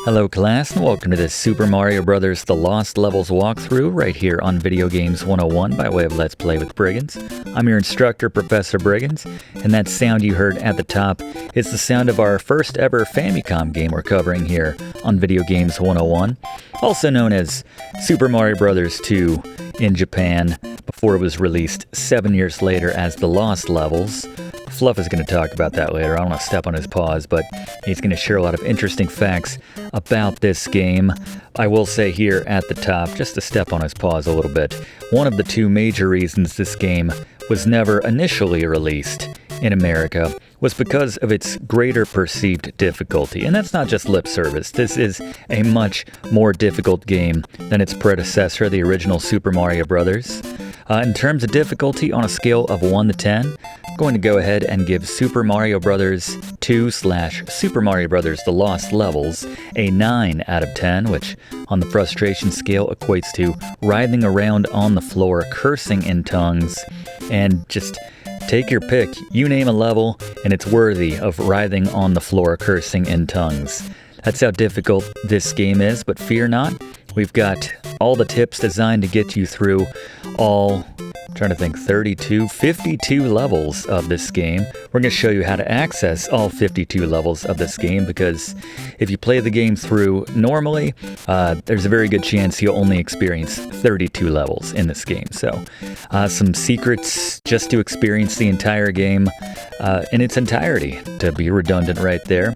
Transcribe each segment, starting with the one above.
Hello class, and welcome to this Super Mario Bros. The Lost Levels walkthrough right here on Video Games 101 by way of Let's Play with Briggins. I'm your instructor, Professor Briggins, and that sound you heard at the top is the sound of our first ever Famicom game we're covering here on Video Games 101, also known as Super Mario Bros. 2 in Japan, before it was released 7 years later as The Lost Levels. Fluff is going to talk about that later. I don't want to step on his paws, but he's going to share a lot of interesting facts about this game. I will say here at the top, just to step on his paws a little bit, one of the two major reasons this game was never initially released in America was because of its greater perceived difficulty. And that's not just lip service. This is a much more difficult game than its predecessor, the original Super Mario Bros. In terms of difficulty, on a scale of 1 to 10, I'm going to go ahead and give Super Mario Bros. 2 / Super Mario Bros. The Lost Levels a 9 out of 10, which on the frustration scale equates to writhing around on the floor, cursing in tongues, and just take your pick. You name a level, and it's worthy of writhing on the floor, cursing in tongues. That's how difficult this game is, but fear not. We've got all the tips designed to get you through all, I'm trying to think, 52 levels of this game. We're going to show you how to access all 52 levels of this game, because if you play the game through normally, there's a very good chance you'll only experience 32 levels in this game. So some secrets just to experience the entire game in its entirety, to be redundant right there.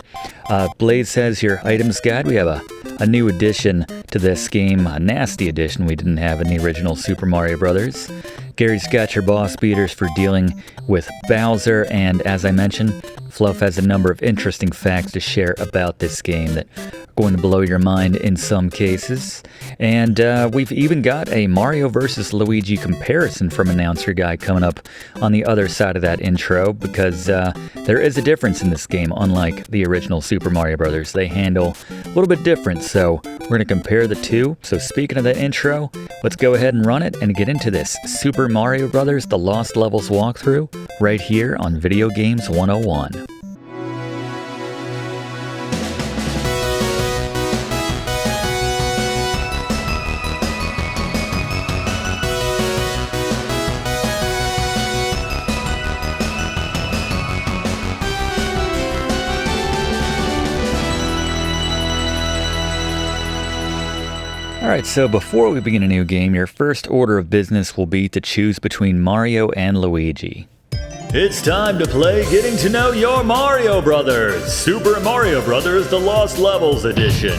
Blaze says here, items guide. We have a new addition to this game, a nasty addition we didn't have in the original Super Mario Bros. Gary's got your boss beaters for dealing with Bowser, and as I mentioned, Fluff has a number of interesting facts to share about this game that are going to blow your mind in some cases. And we've even got a Mario vs. Luigi comparison from Announcer Guy coming up on the other side of that intro, because there is a difference in this game, unlike the original Super Mario Bros. They handle a little bit different, so we're going to compare the two. So speaking of that intro, let's go ahead and run it and get into this Super Mario Bros. The Lost Levels walkthrough right here on Video Games 101. Alright, so before we begin a new game, your first order of business will be to choose between Mario and Luigi. It's time to play Getting to Know Your Mario Brothers! Super Mario Bros. The Lost Levels Edition.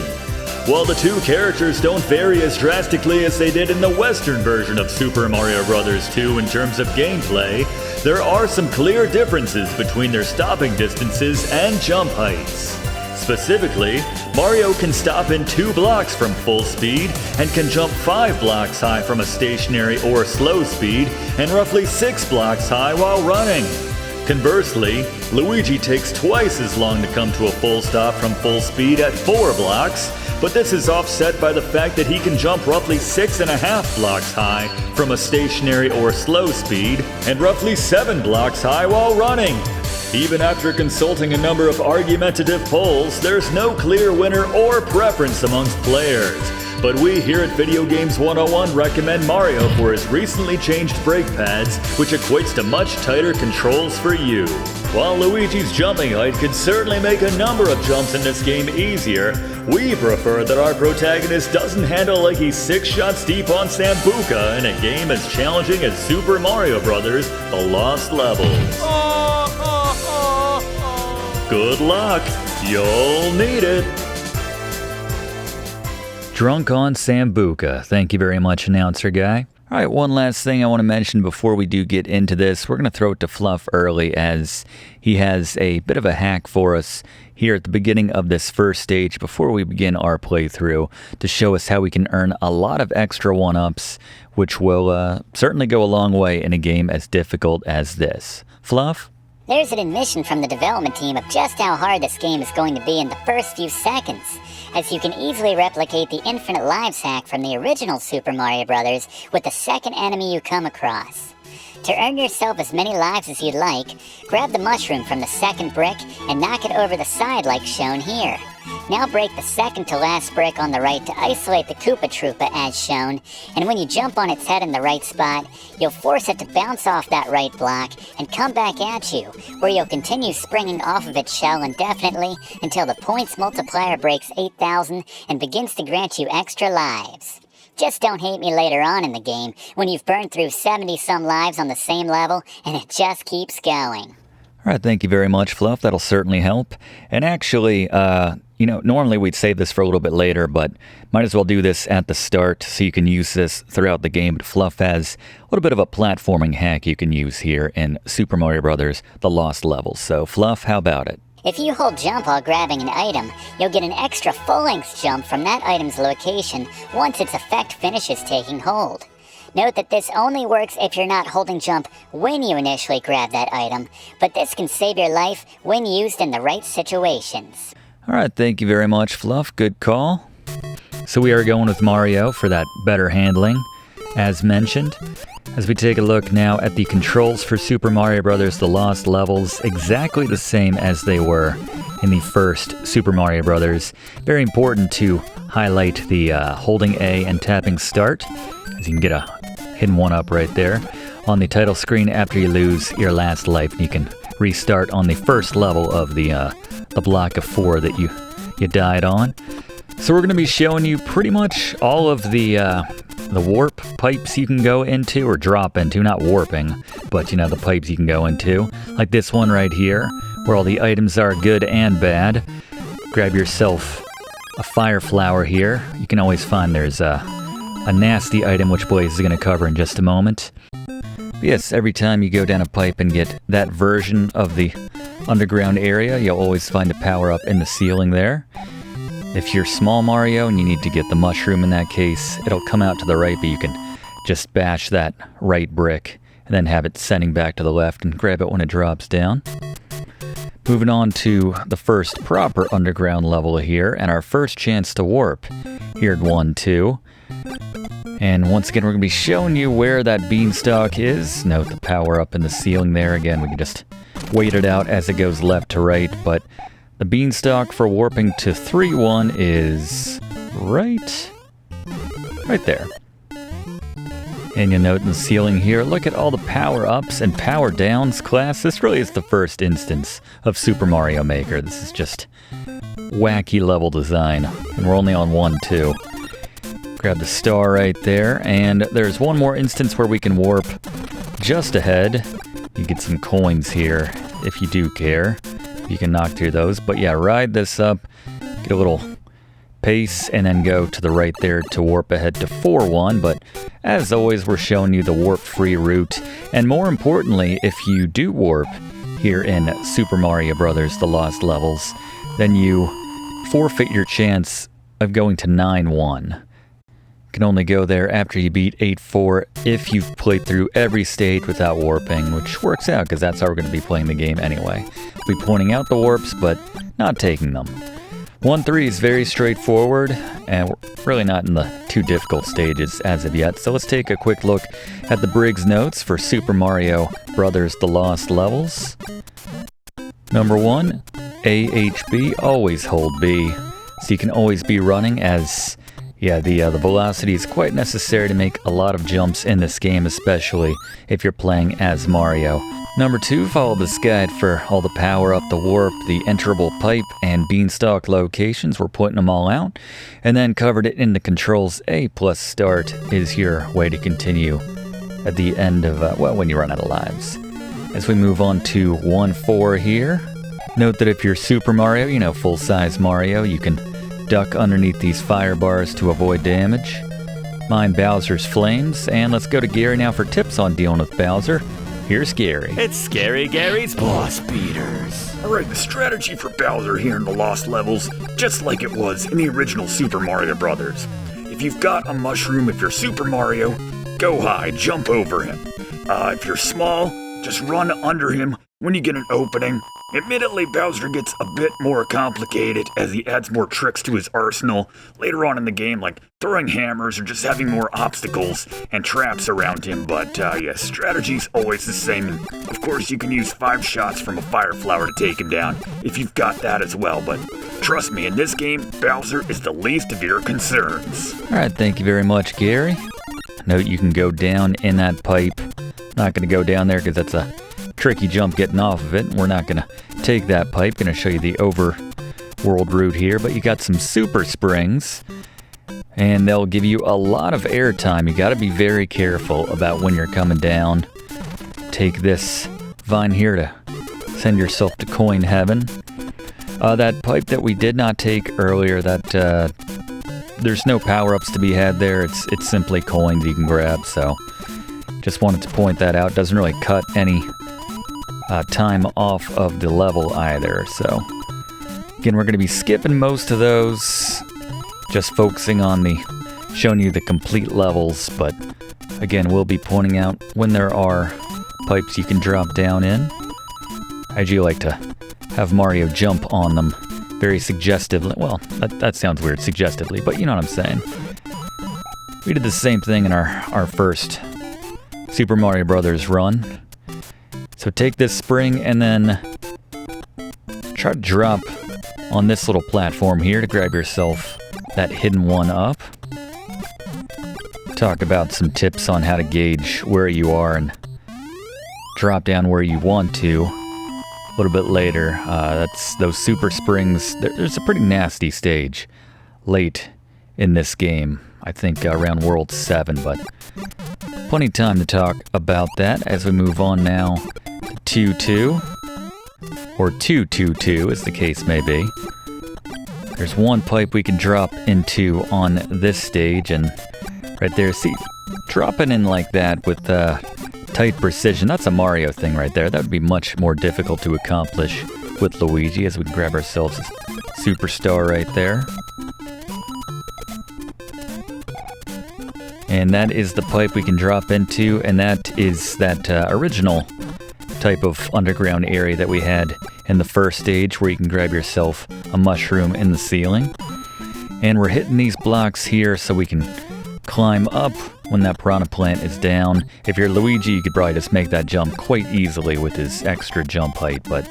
While the two characters don't vary as drastically as they did in the Western version of Super Mario Bros. 2 in terms of gameplay, there are some clear differences between their stopping distances and jump heights. Specifically, Mario can stop in 2 blocks from full speed and can jump 5 blocks high from a stationary or slow speed and roughly 6 blocks high while running. Conversely, Luigi takes twice as long to come to a full stop from full speed at 4 blocks, but this is offset by the fact that he can jump roughly 6.5 blocks high from a stationary or slow speed and roughly 7 blocks high while running. Even after consulting a number of argumentative polls, there's no clear winner or preference amongst players. But we here at Video Games 101 recommend Mario for his recently changed brake pads, which equates to much tighter controls for you. While Luigi's jumping height could certainly make a number of jumps in this game easier, we prefer that our protagonist doesn't handle like he's 6 shots deep on Sambuca in a game as challenging as Super Mario Bros. The Lost Levels. Good luck, you'll need it. Drunk on Sambuca. Thank you very much, Announcer Guy. Alright, one last thing I want to mention before we do get into this. We're going to throw it to Fluff early, as he has a bit of a hack for us here at the beginning of this first stage before we begin our playthrough to show us how we can earn a lot of extra 1-ups, which will certainly go a long way in a game as difficult as this. Fluff? There's an admission from the development team of just how hard this game is going to be in the first few seconds, as you can easily replicate the infinite lives hack from the original Super Mario Bros. With the second enemy you come across. To earn yourself as many lives as you'd like, grab the mushroom from the second brick and knock it over the side like shown here. Now break the second to last brick on the right to isolate the Koopa Troopa as shown, and when you jump on its head in the right spot, you'll force it to bounce off that right block and come back at you, where you'll continue springing off of its shell indefinitely until the points multiplier breaks 8,000 and begins to grant you extra lives. Just don't hate me later on in the game when you've burned through 70-some lives on the same level and it just keeps going. All right, thank you very much, Fluff. That'll certainly help. And actually, normally we'd save this for a little bit later, but might as well do this at the start so you can use this throughout the game. But Fluff has a little bit of a platforming hack you can use here in Super Mario Bros. The Lost Levels. So, Fluff, how about it? If you hold jump while grabbing an item, you'll get an extra full-length jump from that item's location once its effect finishes taking hold. Note that this only works if you're not holding jump when you initially grab that item, but this can save your life when used in the right situations. All right, thank you very much, Fluff. Good call. So we are going with Mario for that better handling, as mentioned. As we take a look now at the controls for Super Mario Bros. The Lost Levels, exactly the same as they were in the first Super Mario Bros. Very important to highlight the holding A and tapping start, as you can get a hidden one-up right there on the title screen after you lose your last life. And you can restart on the first level of the block of 4 that you died on. So we're going to be showing you pretty much all of the warp pipes you can go into, or drop into, not warping, but the pipes you can go into. Like this one right here, where all the items are good and bad. Grab yourself a fire flower here. You can always find there's a nasty item, which Blaze is going to cover in just a moment. But yes, every time you go down a pipe and get that version of the underground area, you'll always find a power-up in the ceiling there. If you're small Mario and you need to get the mushroom in that case, it'll come out to the right, but you can just bash that right brick and then have it sending back to the left and grab it when it drops down. Moving on to the first proper underground level here, and our first chance to warp here at 1-2. And once again, we're going to be showing you where that beanstalk is. Note the power up in the ceiling there. Again, we can just wait it out as it goes left to right, but the beanstalk for warping to 3-1 is right there. And you'll note in the ceiling here, look at all the power-ups and power-downs class. This really is the first instance of Super Mario Maker. This is just wacky level design, and we're only on 1-2. Grab the star right there, and there's one more instance where we can warp just ahead. You get some coins here, if you do care. You can knock through those, but yeah, ride this up, get a little pace, and then go to the right there to warp ahead to 4-1, but as always, we're showing you the warp-free route, and more importantly, if you do warp here in Super Mario Bros. The Lost Levels, then you forfeit your chance of going to 9-1. Can only go there after you beat 8-4 if you've played through every stage without warping, which works out because that's how we're going to be playing the game anyway. We'll be pointing out the warps, but not taking them. 1-3 is very straightforward, and we're really not in the too difficult stages as of yet. So let's take a quick look at the Briggs notes for Super Mario Bros. The Lost Levels. Number 1, AHB, always hold B. So you can always be running as... yeah, the velocity is quite necessary to make a lot of jumps in this game, especially if you're playing as Mario. Number 2, follow this guide for all the power-up, the warp, the enterable pipe, and beanstalk locations. We're putting them all out. And then covered it in the controls. A plus start is your way to continue at the end of, when you run out of lives. As we move on to 1-4 here, note that if you're Super Mario, full-size Mario, you can duck underneath these fire bars to avoid damage. Mine Bowser's flames, and let's go to Gary now for tips on dealing with Bowser. Here's Gary. It's Scary Gary's Boss Beaters. Alright, the strategy for Bowser here in the Lost Levels, just like it was in the original Super Mario Bros. If you've got a mushroom, if you're Super Mario, go high, jump over him. If you're small, just run under him when you get an opening. Admittedly, Bowser gets a bit more complicated as he adds more tricks to his arsenal later on in the game, like throwing hammers or just having more obstacles and traps around him. But yeah, strategy's always the same. And of course, you can use 5 shots from a fire flower to take him down if you've got that as well. But trust me, in this game, Bowser is the least of your concerns. Alright, thank you very much, Gary. Note you can go down in that pipe. Not going to go down there because that's a tricky jump getting off of it. We're not going to take that pipe. Going to show you the overworld route here, but you got some super springs, and they'll give you a lot of airtime. You got to be very careful about when you're coming down. Take this vine here to send yourself to coin heaven. That pipe that we did not take earlier, that there's no power-ups to be had there. It's simply coins you can grab, so just wanted to point that out. Doesn't really cut any time off of the level either. So again, we're going to be skipping most of those, just focusing on showing you the complete levels. But again, we'll be pointing out when there are pipes you can drop down in. I do like to have Mario jump on them very suggestively. Well, that sounds weird, suggestively, but you know what I'm saying. We did the same thing in our first Super Mario Brothers run. So take this spring and then try to drop on this little platform here to grab yourself that hidden one up. Talk about some tips on how to gauge where you are and drop down where you want to a little bit later. That's those super springs. There's a pretty nasty stage late in this game. I think around World 7, but plenty of time to talk about that as we move on now to 2-2, or 2-2-2 as the case may be. There's one pipe we can drop into on this stage, and right there, see, dropping in like that with tight precision, that's a Mario thing right there. That would be much more difficult to accomplish with Luigi, as we grab ourselves a superstar right there. And that is the pipe we can drop into, and that is that original type of underground area that we had in the first stage, where you can grab yourself a mushroom in the ceiling. And we're hitting these blocks here so we can climb up when that piranha plant is down. If you're Luigi, you could probably just make that jump quite easily with his extra jump height, but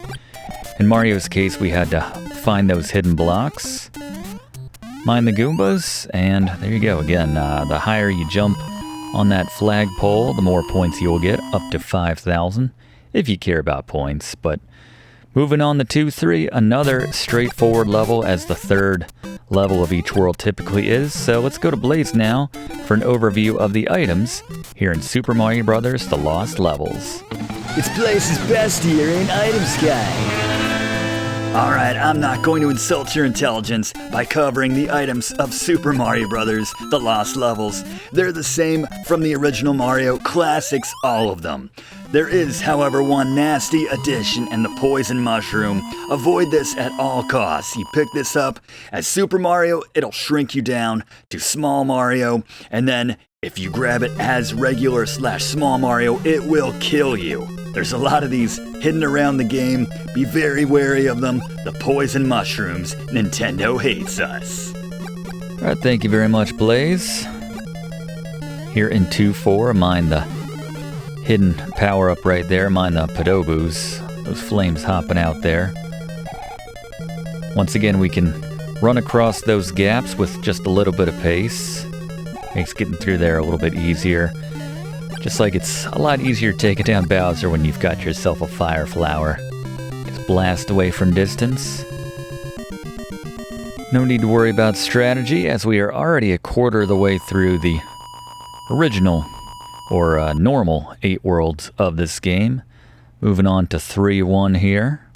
in Mario's case, we had to find those hidden blocks, mine the Goombas, and there you go. Again, the higher you jump on that flagpole, the more points you'll get, up to 5,000, if you care about points. But moving on to 2-3, another straightforward level, as the third level of each world typically is. So let's go to Blaze now for an overview of the items here in Super Mario Bros. The Lost Levels. It's Blaze's best here in Item Sky. Alright, I'm not going to insult your intelligence by covering the items of Super Mario Bros. The Lost Levels. They're the same from the original Mario classics, all of them. There is, however, one nasty addition in the Poison Mushroom. Avoid this at all costs. You pick this up as Super Mario, it'll shrink you down to Small Mario, and then if you grab it as regular / Small Mario, it will kill you. There's a lot of these hidden around the game. Be very wary of them. The Poison Mushrooms. Nintendo hates us. Alright, thank you very much, Blaze. Here in 2-4, mine the hidden power-up right there. Mine the Podoboos. Those flames hopping out there. Once again, we can run across those gaps with just a little bit of pace. Makes getting through there a little bit easier. Just like it's a lot easier taking down Bowser when you've got yourself a fire flower. Just blast away from distance. No need to worry about strategy, as we are already a quarter of the way through the original, or normal, 8 worlds of this game. Moving on to 3-1 here.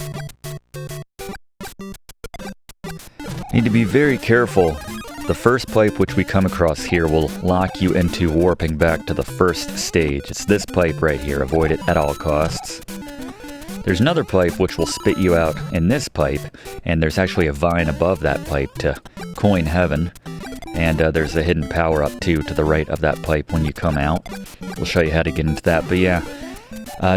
Need to be very careful. The first pipe which we come across here will lock you into warping back to the first stage. It's this pipe right here. Avoid it at all costs. There's another pipe which will spit you out in this pipe, and there's actually a vine above that pipe to coin heaven. And there's a hidden power-up too to the right of that pipe when you come out. We'll show you how to get into that. But yeah,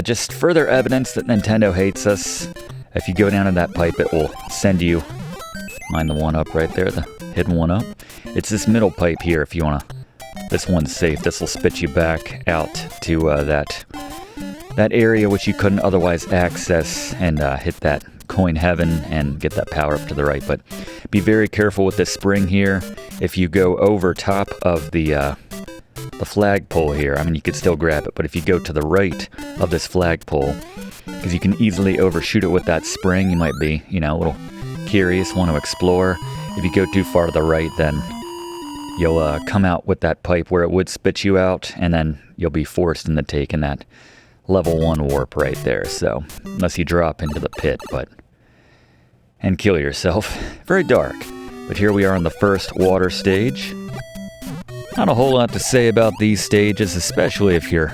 Just further evidence that Nintendo hates us. If you go down in that pipe, it will send you... Mind the one up right there, the hidden one up. It's this middle pipe here if you want to... This one's safe. This will spit you back out to that area which you couldn't otherwise access and hit that coin heaven and get that power up to the right. But be very careful with this spring here. If you go over top of the flagpole here, I mean, you could still grab it, but if you go to the right of this flagpole, because you can easily overshoot it with that spring, you might be, you know, a little curious, want to explore. If you go too far to the right, then you'll come out with that pipe where it would spit you out, and then you'll be forced into taking that level 1 warp right there. So, unless you drop into the pit, and kill yourself. Very dark. But here we are on the first water stage. Not a whole lot to say about these stages, especially if you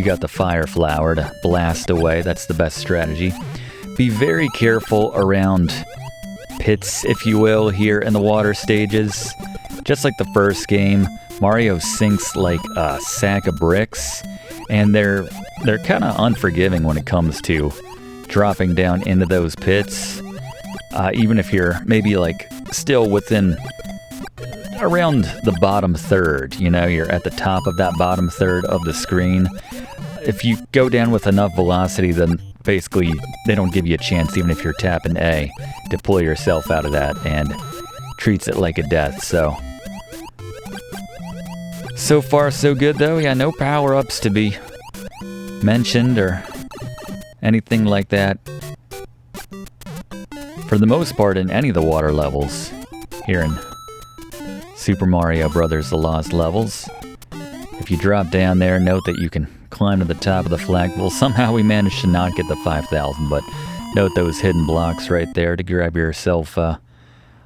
got the fire flower to blast away. That's the best strategy. Be very careful around pits, if you will, here in the water stages. Just like the first game, Mario sinks like a sack of bricks, and they're kind of unforgiving when it comes to dropping down into those pits. Even if you're maybe like still within around the bottom third, you know, you're at the top of that bottom third of the screen. If you go down with enough velocity, then basically they don't give you a chance, even if you're tapping A, to pull yourself out of that, and treats it like a death. So far so good though. Yeah, no power-ups to be mentioned or anything like that for the most part in any of the water levels here in Super Mario Brothers: The Lost Levels. If you drop down there, note that you can climb to the top of the flagpole. Somehow we managed to not get the 5,000, but note those hidden blocks right there to grab yourself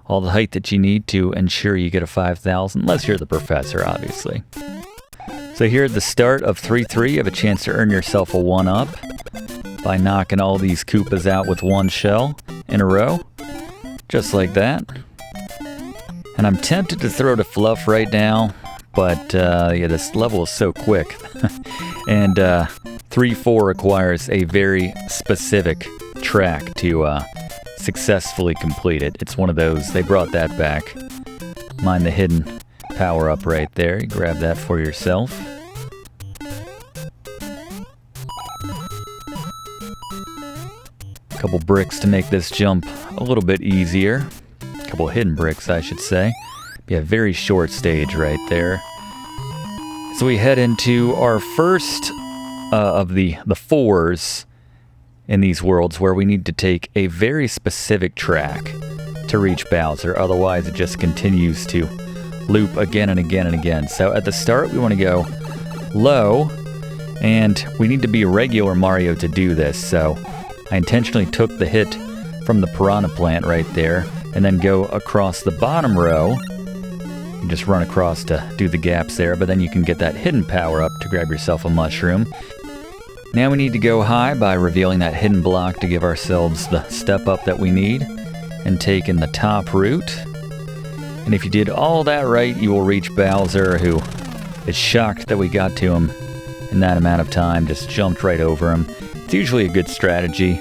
all the height that you need to ensure you get a 5,000, unless you're the professor, obviously. So here at the start of 3-3, you have a chance to earn yourself a 1-up by knocking all these Koopas out with one shell in a row, just like that. And I'm tempted to throw to Fluff right now, but yeah, this level is so quick. And 3-4 requires a very specific track to successfully complete it. It's one of those, they brought that back. Mind the hidden power-up right there. You grab that for yourself. A couple bricks to make this jump a little bit easier. A couple hidden bricks, I should say. Be a very short stage right there. So we head into our first of the fours in these worlds, where we need to take a very specific track to reach Bowser. Otherwise, it just continues to loop again and again and again. So at the start, we want to go low, and we need to be a regular Mario to do this. So I intentionally took the hit from the piranha plant right there, and then go across the bottom row. You just run across to do the gaps there, but then you can get that hidden power up to grab yourself a mushroom. Now we need to go high by revealing that hidden block to give ourselves the step up that we need, and take in the top route. And if you did all that right, you will reach Bowser, who is shocked that we got to him in that amount of time, just jumped right over him. It's usually a good strategy,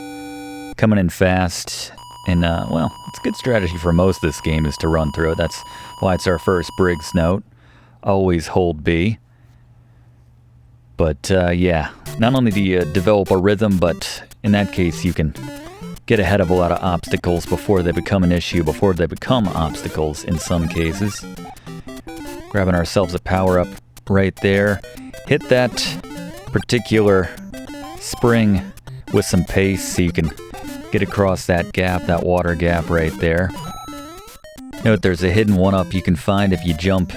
coming in fast, and well, it's a good strategy for most of this game is to run through it. That's why it's our first Briggs note. Always hold B. But yeah, not only do you develop a rhythm, but in that case you can get ahead of a lot of obstacles before they become an issue, before they become obstacles in some cases. Grabbing ourselves a power-up right there. Hit that particular spring with some pace so you can get across that gap, that water gap right there. Note there's a hidden 1-up you can find if you jump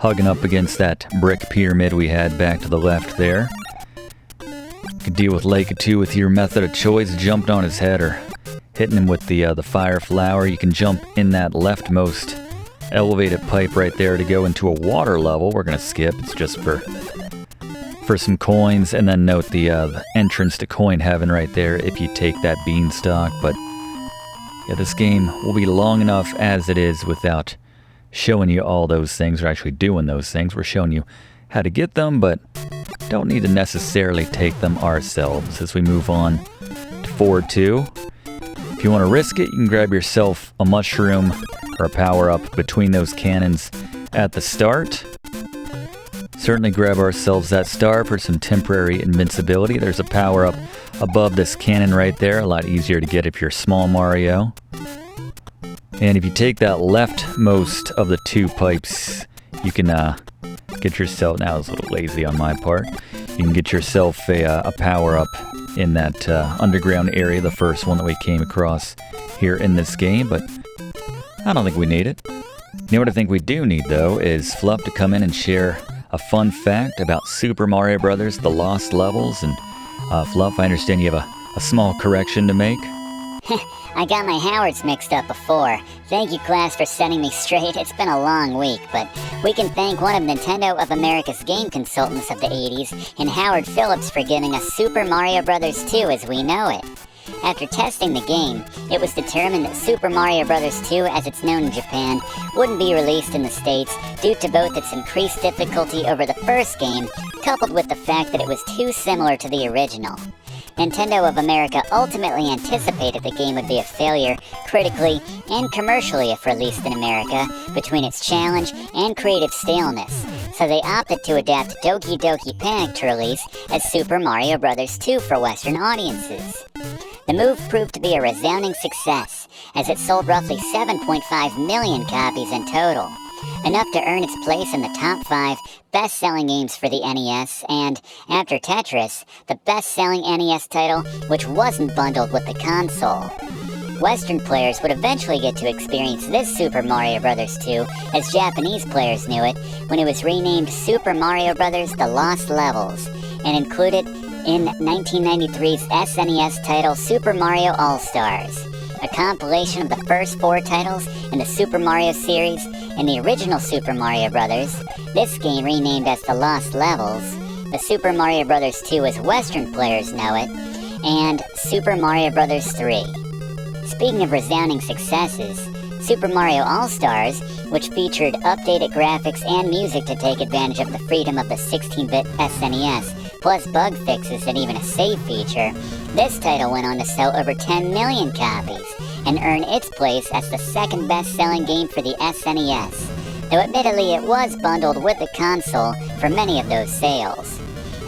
hugging up against that brick pyramid we had back to the left there. You can deal with Lakitu with your method of choice, jumping on his head or hitting him with the fire flower. You can jump in that leftmost elevated pipe right there to go into a water level. We're going to skip, it's just for some coins. And then note the entrance to coin heaven right there if you take that beanstalk. But yeah, this game will be long enough as it is without showing you all those things, or actually doing those things. We're showing you how to get them, but don't need to necessarily take them ourselves as we move on to 4-2. If you want to risk it, you can grab yourself a mushroom or a power-up between those cannons at the start. Certainly grab ourselves that star for some temporary invincibility. There's a power-up above this cannon right there, a lot easier to get if you're small Mario. And if you take that leftmost of the two pipes, you can get yourself, now it's a little lazy on my part, you can get yourself a power-up in that underground area, the first one that we came across here in this game, but I don't think we need it. You know what I think we do need, though, is Fluff to come in and share a fun fact about Super Mario Bros. The Lost Levels. And Fluff, I understand you have a small correction to make. I got my Howards mixed up before. Thank you, class, for setting me straight. It's been a long week, but we can thank one of Nintendo of America's game consultants of the 80s, and Howard Phillips, for giving us Super Mario Bros. 2 as we know it. After testing the game, it was determined that Super Mario Bros. 2, as it's known in Japan, wouldn't be released in the States due to both its increased difficulty over the first game, coupled with the fact that it was too similar to the original. Nintendo of America ultimately anticipated the game would be a failure critically and commercially if released in America between its challenge and creative staleness, so they opted to adapt Doki Doki Panic to release as Super Mario Bros. 2 for Western audiences. The move proved to be a resounding success, as it sold roughly 7.5 million copies in total, enough to earn its place in the top 5 best-selling games for the NES, and, after Tetris, the best-selling NES title which wasn't bundled with the console. Western players would eventually get to experience this Super Mario Bros. 2 as Japanese players knew it when it was renamed Super Mario Bros. The Lost Levels, and included in 1993's SNES title Super Mario All-Stars, a compilation of the first 4 titles in the Super Mario series and the original Super Mario Bros., this game renamed as The Lost Levels, the Super Mario Bros. 2 as Western players know it, and Super Mario Bros. 3. Speaking of resounding successes, Super Mario All-Stars, which featured updated graphics and music to take advantage of the freedom of the 16-bit SNES, plus bug fixes and even a save feature, this title went on to sell over 10 million copies and earn its place as the second best-selling game for the SNES, though admittedly it was bundled with the console for many of those sales.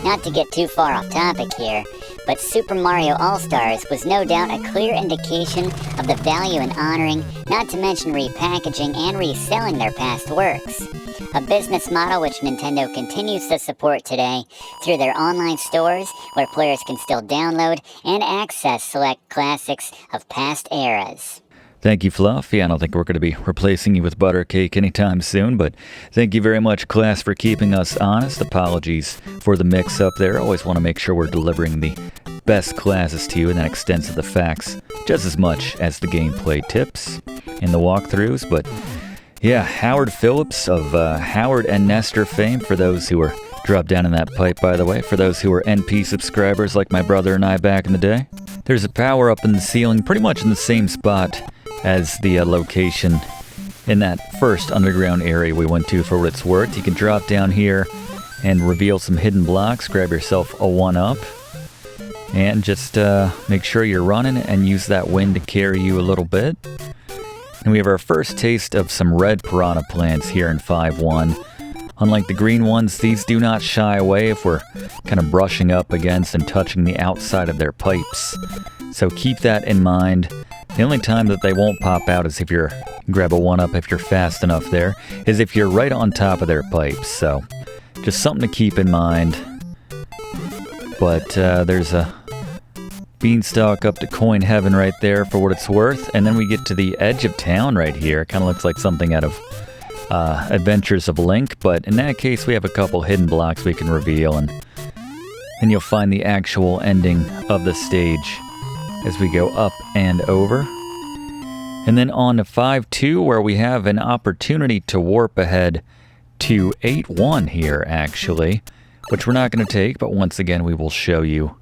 Not to get too far off topic here, but Super Mario All-Stars was no doubt a clear indication of the value in honoring, not to mention repackaging and reselling their past works. A business model which Nintendo continues to support today through their online stores where players can still download and access select classics of past eras. Thank you, Fluff. Yeah, I don't think we're going to be replacing you with Buttercake anytime soon, but thank you very much, class, for keeping us honest. Apologies for the mix-up there. Always want to make sure we're delivering the best classes to you, and that extends to the facts just as much as the gameplay tips in the walkthroughs. But yeah, Howard Phillips of Howard and Nestor fame, for those who were dropped down in that pipe, by the way, for those who were NP subscribers like my brother and I back in the day. There's a power-up in the ceiling, pretty much in the same spot as the location in that first underground area we went to, for what it's worth. You can drop down here and reveal some hidden blocks, grab yourself a 1-up, and just make sure you're running and use that wind to carry you a little bit. And we have our first taste of some red piranha plants here in 5-1. Unlike the green ones, these do not shy away if we're kind of brushing up against and touching the outside of their pipes. So keep that in mind. The only time that they won't pop out is if you're grab a 1-up if you're fast enough there, is if you're right on top of their pipes. So just something to keep in mind. But there's a beanstalk up to coin heaven right there, for what it's worth. And then we get to the edge of town right here. Kind of looks like something out of Adventures of Link, but in that case we have a couple hidden blocks we can reveal, and then you'll find the actual ending of the stage as we go up and over. And then on to 5-2, where we have an opportunity to warp ahead to 8-1 here, actually, which we're not going to take, but once again we will show you.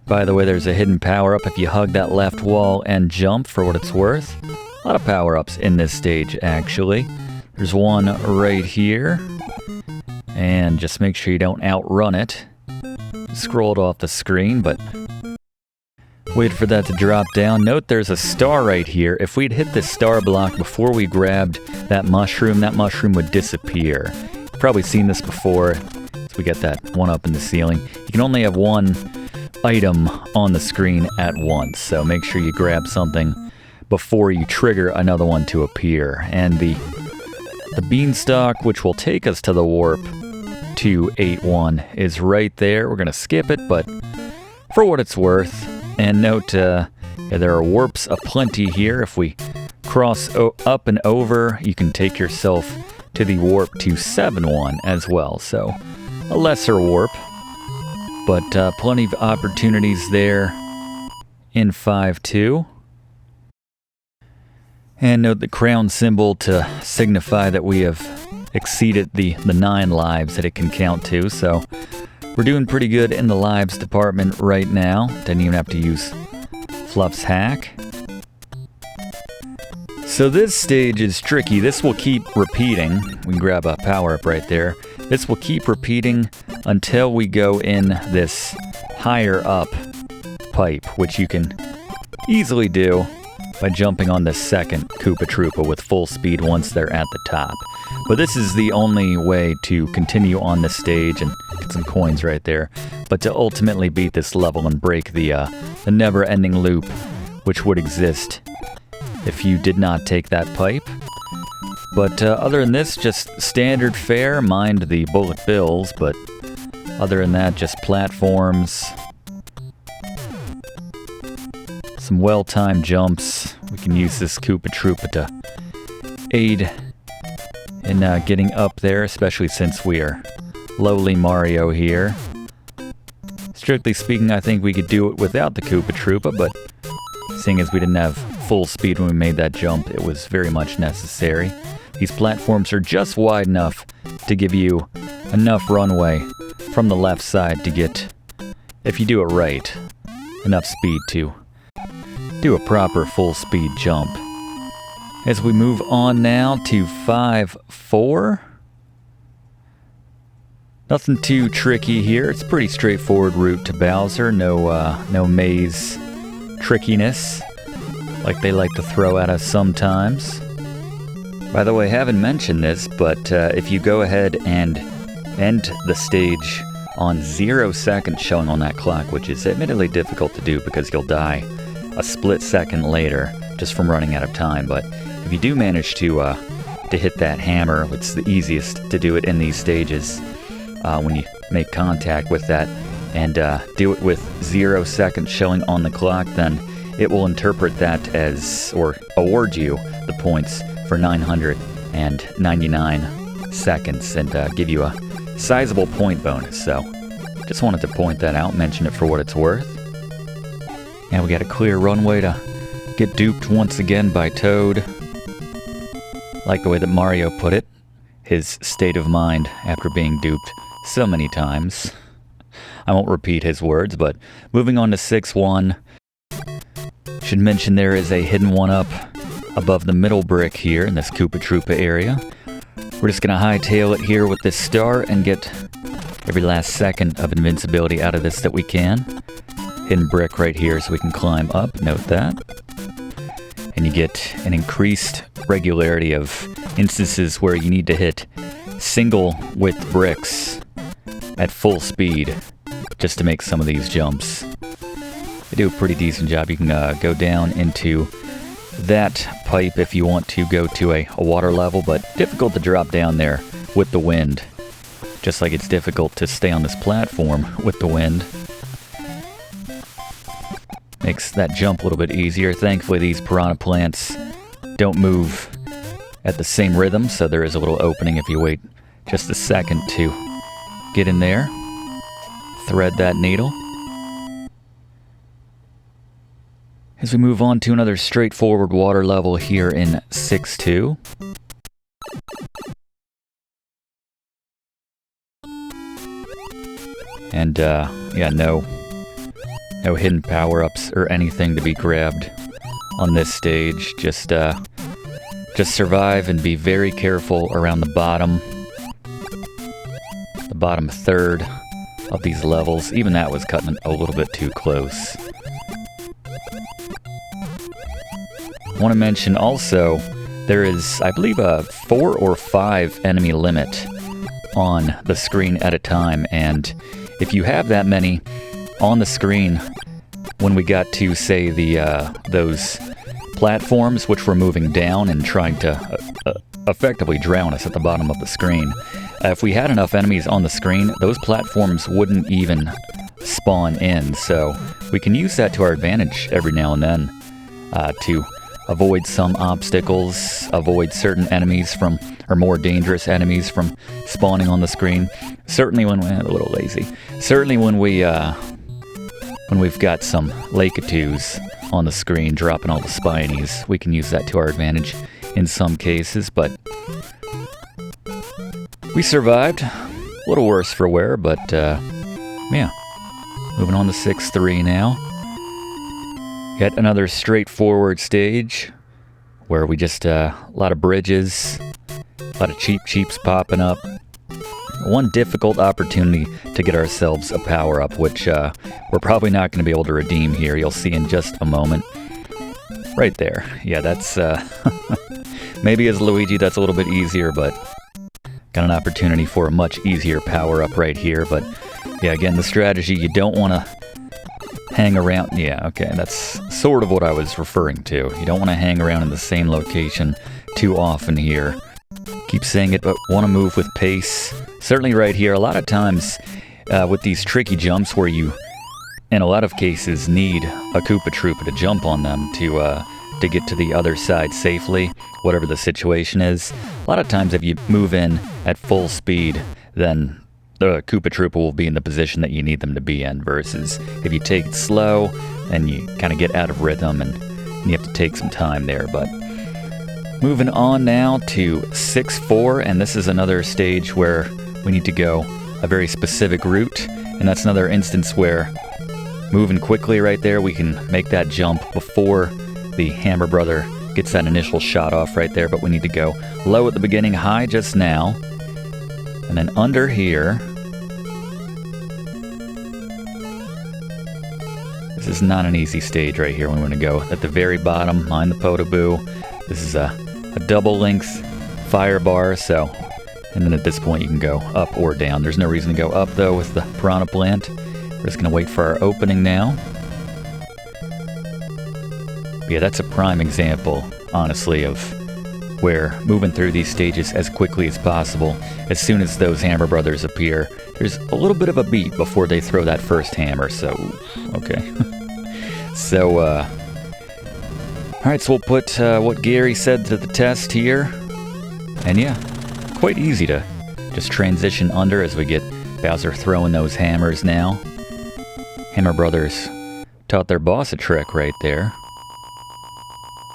By the way, there's a hidden power-up if you hug that left wall and jump, for what it's worth. A lot of power-ups in this stage, actually. There's one right here, and just make sure you don't outrun it scrolled off the screen, but wait for that to drop down. Note there's a star right here. If we'd hit this star block before we grabbed that mushroom would disappear. You've probably seen this before. So we get that one up in the ceiling. You can only have one item on the screen at once, so make sure you grab something before you trigger another one to appear. And the beanstalk, which will take us to the warp to 8-1, is right there. We're going to skip it, but for what it's worth. And note, there are warps aplenty here. If we cross up and over, you can take yourself to the warp to 7-1 as well. So a lesser warp, but plenty of opportunities there in 5-2. And note the crown symbol to signify that we have exceeded the 9 lives that it can count to. So we're doing pretty good in the lives department right now. Didn't even have to use Fluff's hack. So this stage is tricky. This will keep repeating. We can grab a power-up right there. This will keep repeating until we go in this higher up pipe, which you can easily do by jumping on the second Koopa Troopa with full speed once they're at the top. But this is the only way to continue on this stage and get some coins right there. But to ultimately beat this level and break the never-ending loop, which would exist if you did not take that pipe. But other than this, just standard fare, mind the bullet bills, but other than that, just platforms, some well-timed jumps. We can use this Koopa Troopa to aid in getting up there, especially since we are lowly Mario here. Strictly speaking, I think we could do it without the Koopa Troopa, but seeing as we didn't have full speed when we made that jump, it was very much necessary. These platforms are just wide enough to give you enough runway from the left side to get, if you do it right, enough speed to do a proper full speed jump. As we move on now to 5-4. Nothing too tricky here. It's a pretty straightforward route to Bowser. No maze trickiness like they like to throw at us sometimes. By the way, I haven't mentioned this, but if you go ahead and end the stage on 0 seconds showing on that clock, which is admittedly difficult to do because you'll die a split second later just from running out of time, but if you do manage to hit that hammer, it's the easiest to do it in these stages when you make contact with that, and do it with 0 seconds showing on the clock, then it will interpret that as, or award you the points for 999 seconds and give you a sizable point bonus. So just wanted to point that out, mention it for what it's worth. And we got a clear runway to get duped once again by Toad. Like the way that Mario put it, his state of mind after being duped so many times. I won't repeat his words, but moving on to 6-1. Should mention there is a hidden 1-up above the middle brick here in this Koopa Troopa area. We're just going to hightail it here with this star and get every last second of invincibility out of this that we can. Hidden brick right here so we can climb up, note that. And you get an increased regularity of instances where you need to hit single width bricks at full speed just to make some of these jumps. They do a pretty decent job. You can go down into that pipe if you want to go to a water level, but difficult to drop down there with the wind. Just like it's difficult to stay on this platform with the wind. Makes that jump a little bit easier. Thankfully, these piranha plants don't move at the same rhythm, so there is a little opening if you wait just a second to get in there. Thread that needle. As we move on to another straightforward water level here in 6-2. And, yeah, no hidden power-ups or anything to be grabbed on this stage. Just survive and be very careful around the bottom third of these levels. Even that was cutting a little bit too close. I want to mention also, there is, I believe, a 4 or 5 enemy limit on the screen at a time, and if you have that many on the screen, when we got to, say, those platforms which were moving down and trying to effectively drown us at the bottom of the screen, if we had enough enemies on the screen, those platforms wouldn't even spawn in, so we can use that to our advantage every now and then to avoid some obstacles, avoid certain enemies from, or more dangerous enemies from spawning on the screen. Certainly when we're a little lazy. Certainly when we've got some Lakitus on the screen dropping all the spinies, we can use that to our advantage in some cases, but we survived. A little worse for wear, but yeah. Moving on to 6-3 now. Yet another straightforward stage where we just, a lot of bridges, a lot of cheeps popping up. One difficult opportunity to get ourselves a power-up, which we're probably not going to be able to redeem here. You'll see in just a moment. Right there. Yeah, that's, maybe as Luigi that's a little bit easier, but got an opportunity for a much easier power-up right here. But yeah, again, the strategy, you don't want to hang around. Yeah, okay, that's sort of what I was referring to. You don't want to hang around in the same location too often here. Keep saying it, but want to move with pace. Certainly right here, a lot of times with these tricky jumps where you, in a lot of cases, need a Koopa Troopa to jump on them to get to the other side safely, whatever the situation is. A lot of times if you move in at full speed, then the Koopa Troopa will be in the position that you need them to be in, versus if you take it slow, then you kind of get out of rhythm and you have to take some time there. But moving on now to 6-4, and this is another stage where we need to go a very specific route, and that's another instance where moving quickly right there, we can make that jump before the Hammer Brother gets that initial shot off right there, but we need to go low at the beginning, high just now, and then under here. This is not an easy stage right here. We're going to go at the very bottom, mind the Potoboo. This is a double length fire bar, so, and then at this point you can go up or down. There's no reason to go up though with the Piranha Plant. We're just going to wait for our opening now. But yeah, that's a prime example, honestly, of where moving through these stages as quickly as possible, as soon as those Hammer Brothers appear, there's a little bit of a beat before they throw that first hammer, so, okay. So, alright, so we'll put what Gary said to the test here, and yeah, quite easy to just transition under as we get Bowser throwing those hammers now. Hammer Brothers taught their boss a trick right there,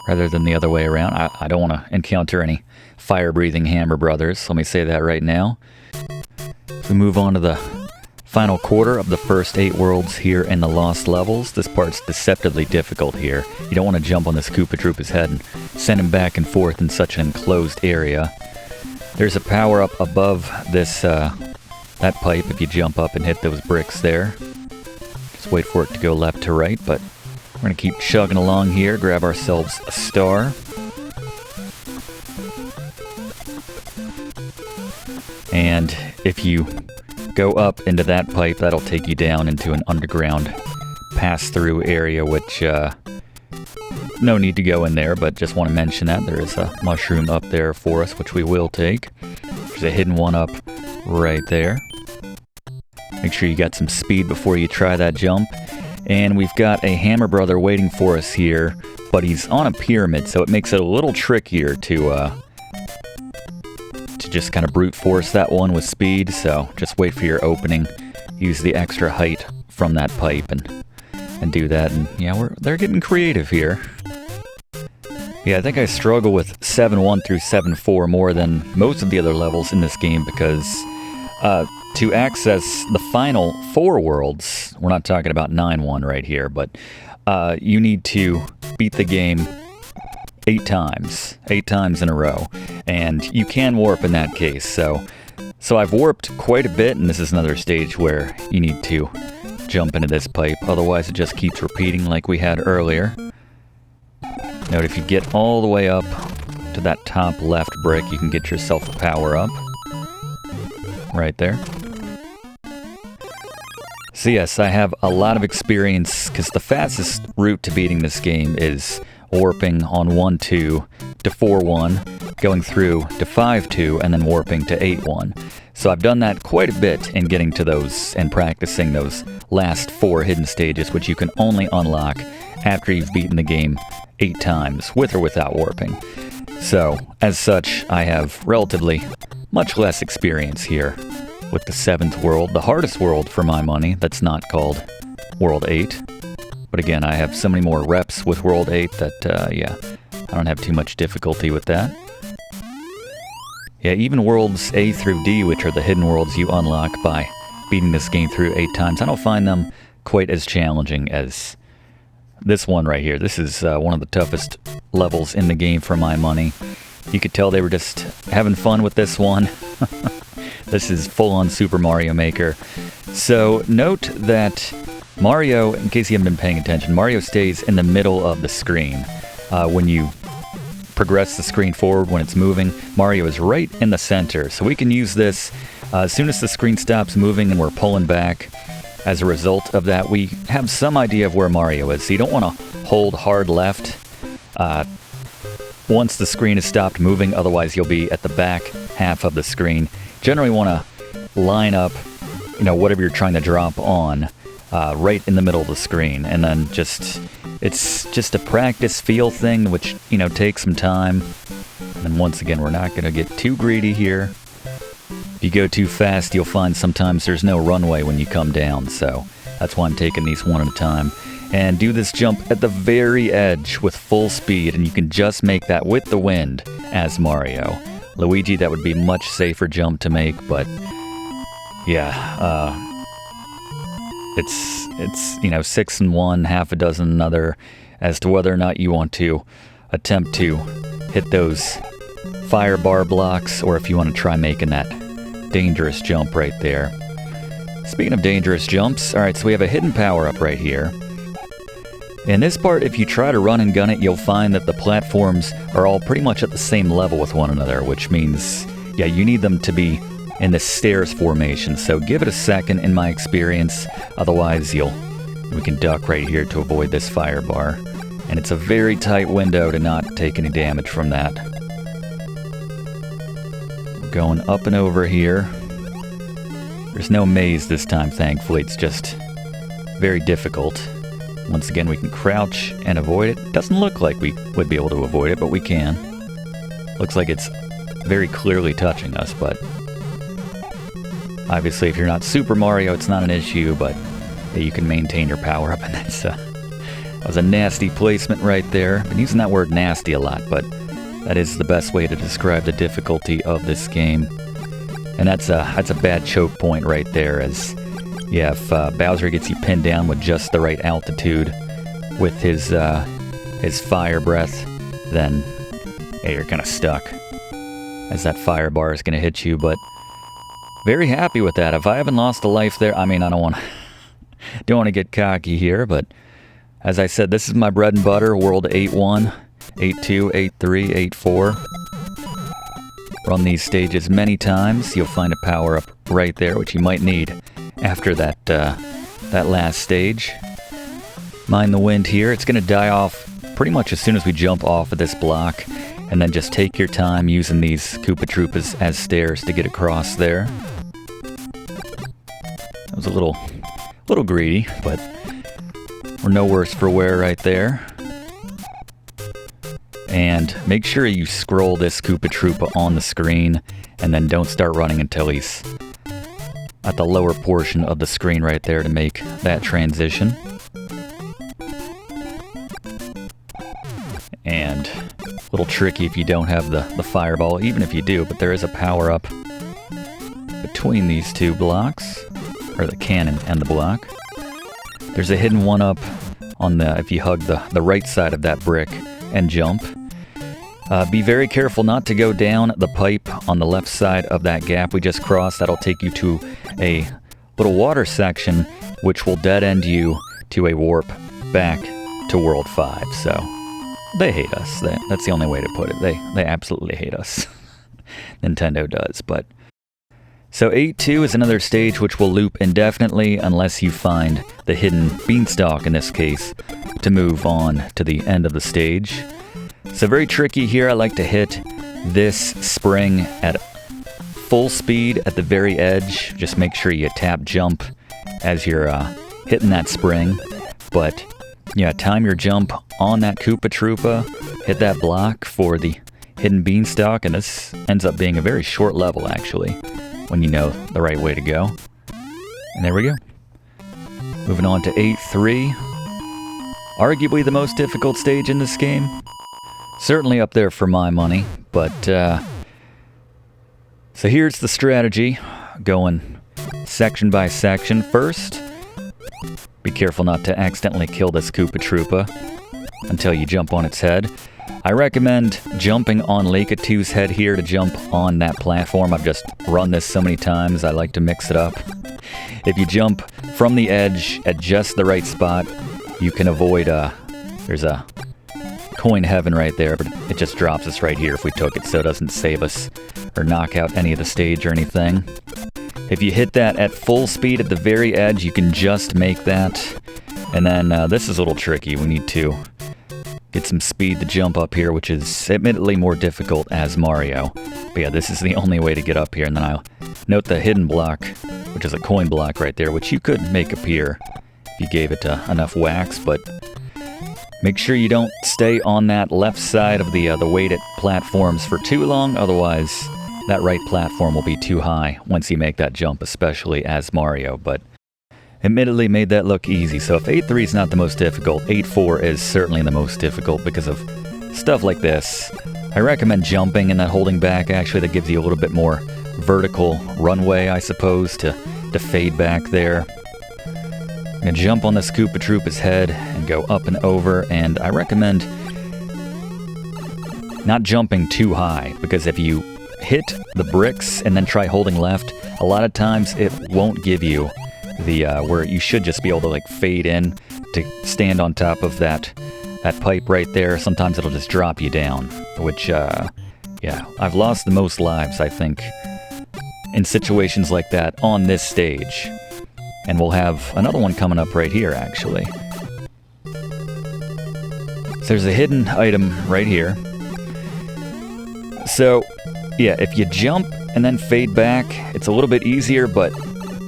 rather than the other way around. I don't want to encounter any fire-breathing Hammer Brothers, let me say that right now. We move on to the final quarter of the first 8 worlds here in the Lost Levels. This part's deceptively difficult here. You don't want to jump on this Koopa Troopa's head and send him back and forth in such an enclosed area. There's a power-up above this, that pipe if you jump up and hit those bricks there. Just wait for it to go left to right, but we're going to keep chugging along here, grab ourselves a star. And if you go up into that pipe, that'll take you down into an underground pass-through area, which, no need to go in there, but just want to mention that there is a mushroom up there for us, which we will take. There's a hidden one up right there. Make sure you got some speed before you try that jump. And we've got a Hammer Brother waiting for us here, but he's on a pyramid, so it makes it a little trickier to just kind of brute force that one with speed. So just wait for your opening, use the extra height from that pipe, and do that. And yeah, they're getting creative here. Yeah, I think I struggle with 7-1 through 7-4 more than most of the other levels in this game, because to access the final 4 worlds, we're not talking about 9-1 right here, but you need to beat the game 8 times in a row, and you can warp in that case. So So I've warped quite a bit, and this is another stage where you need to jump into this pipe, otherwise it just keeps repeating like we had earlier. Note if you get all the way up to that top left brick, you can get yourself a power-up. Right there. So yes, I have a lot of experience, because the fastest route to beating this game is warping on 1-2 to 4-1, going through to 5-2, and then warping to 8-1. So I've done that quite a bit in getting to those and practicing those last 4 hidden stages, which you can only unlock after you've beaten the game 8 times, with or without warping. So, as such, I have relatively much less experience here with the 7th world, the hardest world for my money, that's not called World 8. But again, I have so many more reps with World 8 that, yeah, I don't have too much difficulty with that. Yeah, even Worlds A through D, which are the hidden worlds you unlock by beating this game through 8 times, I don't find them quite as challenging as this one right here. This is one of the toughest levels in the game for my money. You could tell they were just having fun with this one. This is full-on Super Mario Maker. So note that Mario, in case you haven't been paying attention, Mario stays in the middle of the screen. When you progress the screen forward, when it's moving, Mario is right in the center. So we can use this as soon as the screen stops moving and we're pulling back. As a result of that, we have some idea of where Mario is. So you don't want to hold hard left once the screen has stopped moving, otherwise you'll be at the back half of the screen. Generally want to line up, whatever you're trying to drop on right in the middle of the screen, and then it's just a practice feel thing, which takes some time. And once again, we're not going to get too greedy here. If you go too fast, you'll find sometimes there's no runway when you come down, so that's why I'm taking these one at a time. And do this jump at the very edge with full speed, and you can just make that with the wind as Mario. Luigi, that would be a much safer jump to make, but yeah, it's 6 in one, half a dozen another, as to whether or not you want to attempt to hit those fire bar blocks, or if you want to try making that dangerous jump right there. Speaking of dangerous jumps, alright, so we have a hidden power-up right here. In this part, if you try to run and gun it, you'll find that the platforms are all pretty much at the same level with one another, which means, yeah, you need them to be in the stairs formation, so give it a second in my experience, otherwise we can duck right here to avoid this fire bar. And it's a very tight window to not take any damage from that. We're going up and over here. There's no maze this time, thankfully, it's just very difficult. Once again, we can crouch and avoid it. Doesn't look like we would be able to avoid it, but we can. Looks like it's very clearly touching us, but obviously if you're not Super Mario, it's not an issue, but yeah, you can maintain your power-up, and that was a nasty placement right there. I've been using that word nasty a lot, but that is the best way to describe the difficulty of this game. And that's a bad choke point right there, as yeah, if Bowser gets you pinned down with just the right altitude with his fire breath, then yeah, you're kind of stuck, as that fire bar is going to hit you. But very happy with that. If I haven't lost a life there, I mean, I don't want to get cocky here, but as I said, this is my bread and butter. World 8-1, 8-2, 8-3, 8-4. Run these stages many times. You'll find a power-up right there, which you might need after that last stage. Mind the wind here. It's going to die off pretty much as soon as we jump off of this block, and then just take your time using these Koopa Troopas as stairs to get across there. That was a little greedy, but we're no worse for wear right there. And make sure you scroll this Koopa Troopa on the screen, and then don't start running until he's at the lower portion of the screen right there to make that transition. And a little tricky if you don't have the fireball, even if you do, but there is a power-up between these two blocks, or the cannon and the block. There's a hidden one-up on if you hug the right side of that brick and jump. Be very careful not to go down the pipe on the left side of that gap we just crossed. That'll take you to a little water section, which will dead end you to a warp back to World 5. So they hate us. That's the only way to put it. They absolutely hate us. Nintendo does, but... So 8-2 is another stage which will loop indefinitely unless you find the hidden beanstalk, in this case, to move on to the end of the stage. So very tricky here. I like to hit this spring at full speed at the very edge. Just make sure you tap jump as you're hitting that spring. But yeah, time your jump on that Koopa Troopa, hit that block for the hidden beanstalk, and this ends up being a very short level actually, when you know the right way to go. And there we go. Moving on to 8-3. Arguably the most difficult stage in this game. Certainly up there for my money, but so here's the strategy, going section by section. First, be careful not to accidentally kill this Koopa Troopa until you jump on its head. I recommend jumping on Lakitu's head here to jump on that platform. I've just run this so many times, I like to mix it up. If you jump from the edge at just the right spot, you can avoid, there's a coin heaven right there, but it just drops us right here if we took it, so it doesn't save us or knock out any of the stage or anything. If you hit that at full speed at the very edge, you can just make that. And then this is a little tricky. We need to get some speed to jump up here, which is admittedly more difficult as Mario. But yeah, this is the only way to get up here. And then I'll note the hidden block, which is a coin block right there, which you could make appear if you gave it enough wax, but make sure you don't stay on that left side of the weighted platforms for too long, otherwise that right platform will be too high once you make that jump, especially as Mario, but admittedly made that look easy. So if 8-3 is not the most difficult, 8-4 is certainly the most difficult because of stuff like this. I recommend jumping and then holding back, actually that gives you a little bit more vertical runway, I suppose, to fade back there. I'm going to jump on this Koopa Troopa's head and go up and over, and I recommend not jumping too high, because if you hit the bricks and then try holding left, a lot of times it won't give you the, where you should just be able to like fade in to stand on top of that pipe right there. Sometimes it'll just drop you down, which, yeah, I've lost the most lives, I think, in situations like that on this stage. And we'll have another one coming up right here, actually. So there's a hidden item right here. So, yeah, if you jump and then fade back, it's a little bit easier, but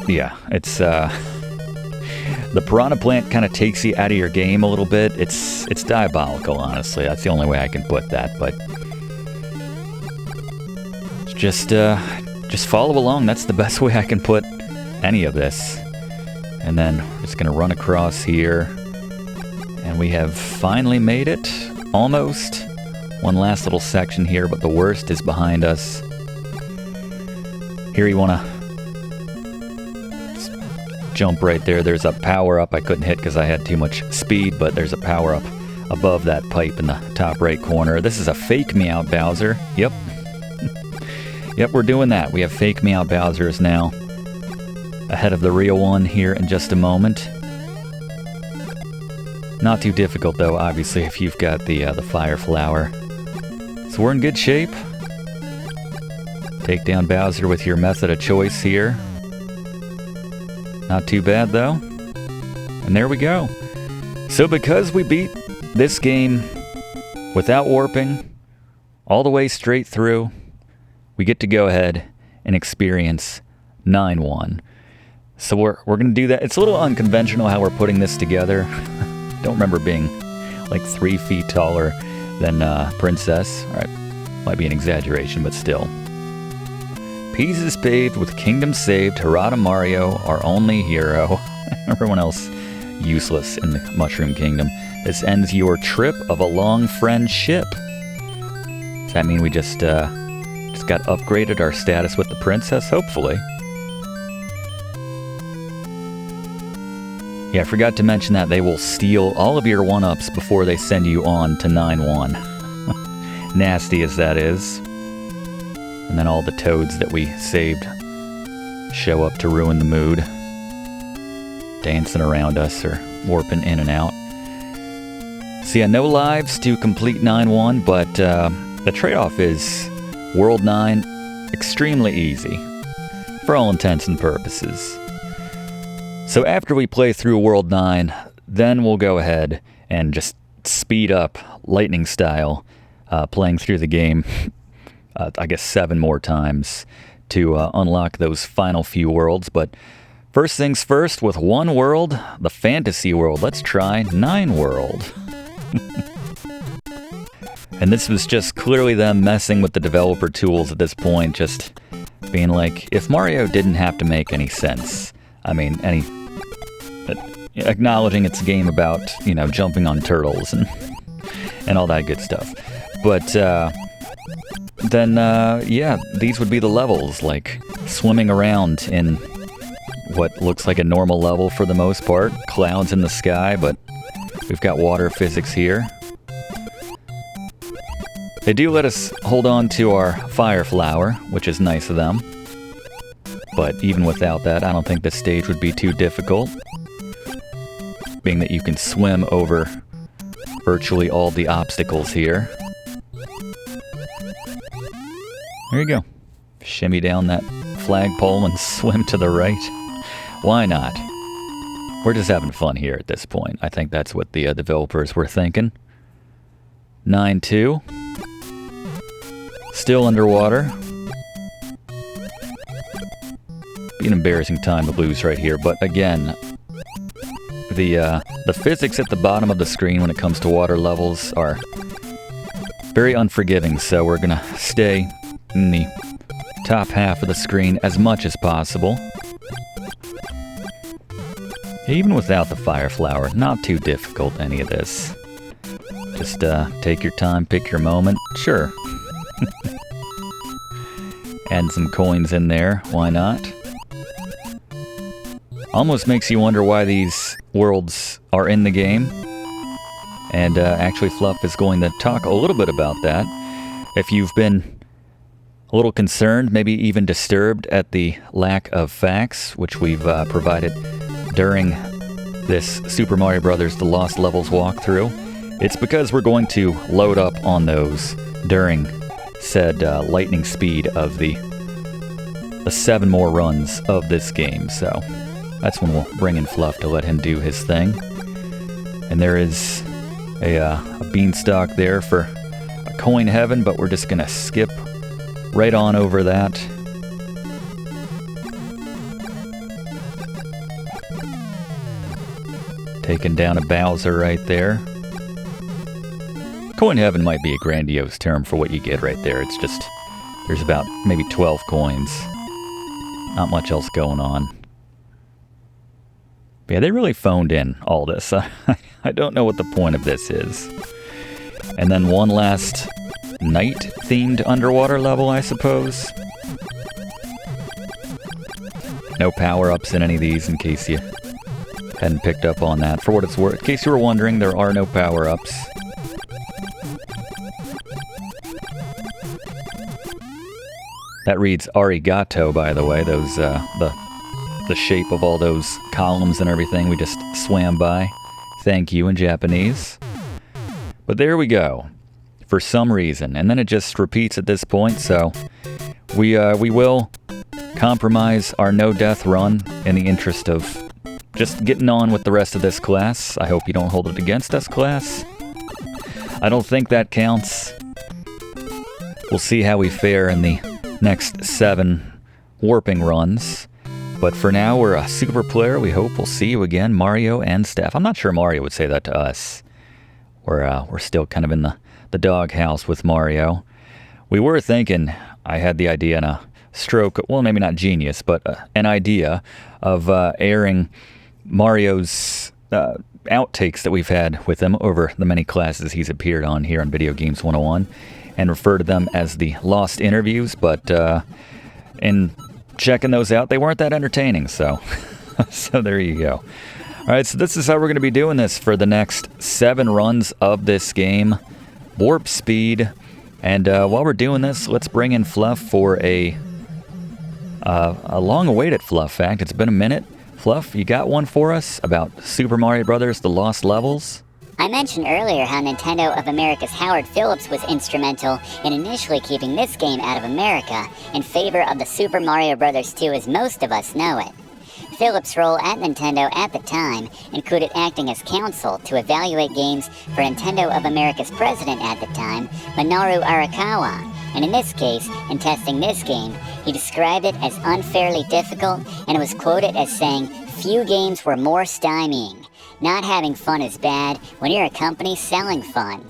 yeah, it's, the Piranha Plant kind of takes you out of your game a little bit. It's diabolical, honestly. That's the only way I can put that, but just follow along. That's the best way I can put any of this. And then we're just going to run across here. And we have finally made it. Almost. One last little section here, but the worst is behind us. Here you want to jump right there. There's a power-up I couldn't hit because I had too much speed, but there's a power-up above that pipe in the top right corner. This is a fake Meow Bowser. Yep. Yep, we're doing that. We have fake Meow Bowsers now. Ahead of the real one here in just a moment. Not too difficult though, obviously, if you've got the fire flower. So we're in good shape. Take down Bowser with your method of choice here. Not too bad though. And there we go. So because we beat this game without warping, all the way straight through, we get to go ahead and experience 9-1. So we're going to do that. It's a little unconventional how we're putting this together. Don't remember being like 3 feet taller than Princess. All right, might be an exaggeration, but still. Pieces paved with kingdom saved. Harada Mario, our only hero. Everyone else useless in the Mushroom Kingdom. This ends your trip of a long friendship. Does that mean we just got upgraded our status with the princess? Hopefully. Yeah, I forgot to mention that they will steal all of your 1-ups before they send you on to 9-1. nasty as that is. And then all the toads that we saved show up to ruin the mood. Dancing around us or warping in and out. So yeah, no lives to complete 9-1, but the trade-off is World 9 extremely easy, for all intents and purposes. So after we play through World 9, then we'll go ahead and just speed up, lightning style, playing through the game, I guess 7 more times to unlock those final few worlds. But first things first, with one world, the fantasy world, let's try 9 World. And this was just clearly them messing with the developer tools at this point, just being like, if Mario didn't have to make any sense, I mean, acknowledging it's a game about, you know, jumping on turtles and all that good stuff. But then, yeah, these would be the levels, like swimming around in what looks like a normal level for the most part. Clouds in the sky, but we've got water physics here. They do let us hold on to our fire flower, which is nice of them. But even without that, I don't think this stage would be too difficult. Being that you can swim over virtually all the obstacles here. There you go. Shimmy down that flagpole and swim to the right. Why not? We're just having fun here at this point. I think that's what the developers were thinking. 9-2. Still underwater. Be an embarrassing time to lose right here, but again, the physics at the bottom of the screen when it comes to water levels are very unforgiving, so we're gonna stay in the top half of the screen as much as possible. Even without the fire flower, not too difficult, any of this. Just take your time, pick your moment. Sure. Add some coins in there, why not? Almost makes you wonder why these worlds are in the game. And actually Fluff is going to talk a little bit about that. If you've been a little concerned, maybe even disturbed at the lack of facts, which we've provided during this Super Mario Bros. The Lost Levels walkthrough, it's because we're going to load up on those during said lightning speed of the 7 more runs of this game. So that's when we'll bring in Fluff to let him do his thing. And there is a beanstalk there for a coin heaven, but we're just gonna skip right on over that. Taking down a Bowser right there. Coin heaven might be a grandiose term for what you get right there. It's just, there's about maybe 12 coins. Not much else going on. But yeah, they really phoned in all this. I don't know what the point of this is. And then one last night-themed underwater level, I suppose. No power-ups in any of these, in case you hadn't picked up on that. For what it's worth, in case you were wondering, there are no power-ups. That reads arigato, by the way. Those, the shape of all those columns and everything we just swam by. Thank you in Japanese. But there we go. For some reason. And then it just repeats at this point, so we will compromise our no-death run in the interest of just getting on with the rest of this class. I hope you don't hold it against us, class. I don't think that counts. We'll see how we fare in the next 7 warping runs. But for now, we're a super player. We hope we'll see you again, Mario and Steph. I'm not sure Mario would say that to us. We're still kind of in the doghouse with Mario. We were thinking, I had the idea and a stroke, well, maybe not genius, but an idea of airing Mario's outtakes that we've had with him over the many classes he's appeared on here on Video Games 101 and refer to them as the lost interviews, but in checking those out, they weren't that entertaining, so so there you go. All right, so this is how we're going to be doing this for the next 7 runs of this game. Warp speed, And while we're doing this, let's bring in Fluff for a long-awaited Fluff fact. It's been a minute. Fluff, you got one for us about Super Mario Brothers: The Lost Levels? I mentioned earlier how Nintendo of America's Howard Phillips was instrumental in initially keeping this game out of America in favor of the Super Mario Bros. 2 as most of us know it. Phillips' role at Nintendo at the time included acting as counsel to evaluate games for Nintendo of America's president at the time, Minoru Arakawa, and in this case, in testing this game, he described it as unfairly difficult and was quoted as saying, "Few games were more stymieing. Not having fun is bad when you're a company selling fun."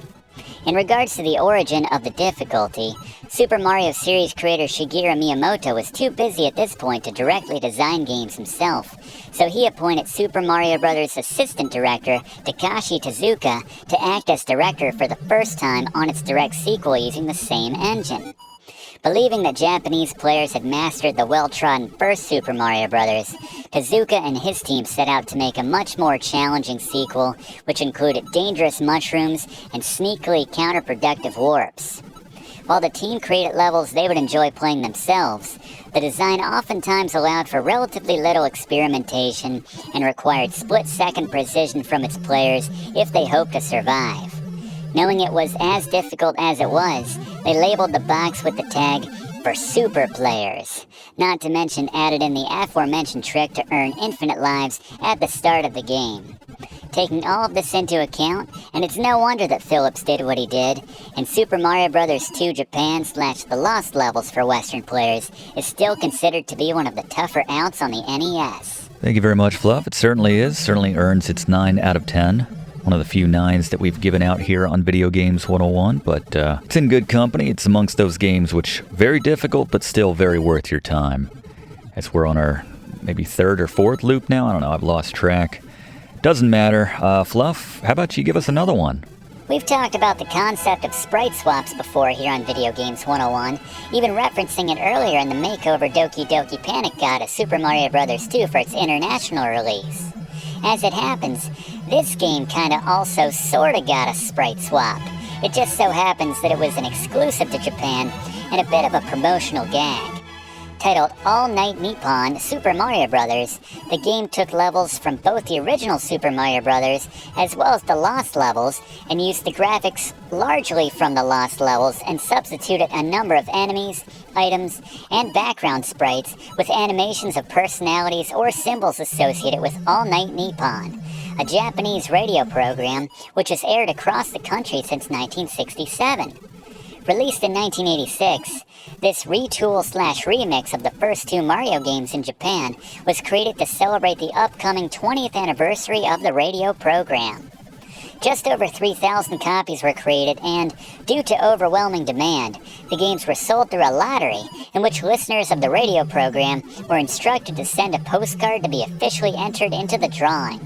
In regards to the origin of the difficulty, Super Mario series creator Shigeru Miyamoto was too busy at this point to directly design games himself, so he appointed Super Mario Bros. Assistant director Takashi Tezuka to act as director for the first time on its direct sequel using the same engine. Believing that Japanese players had mastered the well-trodden first Super Mario Bros., Tezuka and his team set out to make a much more challenging sequel, which included dangerous mushrooms and sneakily counterproductive warps. While the team created levels they would enjoy playing themselves, the design oftentimes allowed for relatively little experimentation and required split-second precision from its players if they hoped to survive. Knowing it was as difficult as it was, they labeled the box with the tag for Super Players, not to mention added in the aforementioned trick to earn infinite lives at the start of the game. Taking all of this into account, and it's no wonder that Phillips did what he did, and Super Mario Bros. 2 Japan/The Lost Levels for Western players is still considered to be one of the tougher outs on the NES. Thank you very much, Fluff. It certainly is. Certainly earns its 9 out of 10. One of the few 9s that we've given out here on Video Games 101, but it's in good company. It's amongst those games which very difficult, but still very worth your time. As we're on our maybe 3rd or 4th loop now. I don't know. I've lost track. Doesn't matter. Fluff, how about you give us another one? We've talked about the concept of sprite swaps before here on Video Games 101, even referencing it earlier in the makeover Doki Doki Panic Goddess Super Mario Bros. 2 for its international release. As it happens, this game kinda also sorta got a sprite swap. It just so happens that it was an exclusive to Japan and a bit of a promotional gag. Titled All Night Nippon Super Mario Bros., the game took levels from both the original Super Mario Bros. As well as the Lost Levels and used the graphics largely from the Lost Levels and substituted a number of enemies, items, and background sprites with animations of personalities or symbols associated with All Night Nippon, a Japanese radio program which has aired across the country since 1967. Released in 1986, this retool/remix of the first 2 Mario games in Japan was created to celebrate the upcoming 20th anniversary of the radio program. Just over 3,000 copies were created and, due to overwhelming demand, the games were sold through a lottery in which listeners of the radio program were instructed to send a postcard to be officially entered into the drawing.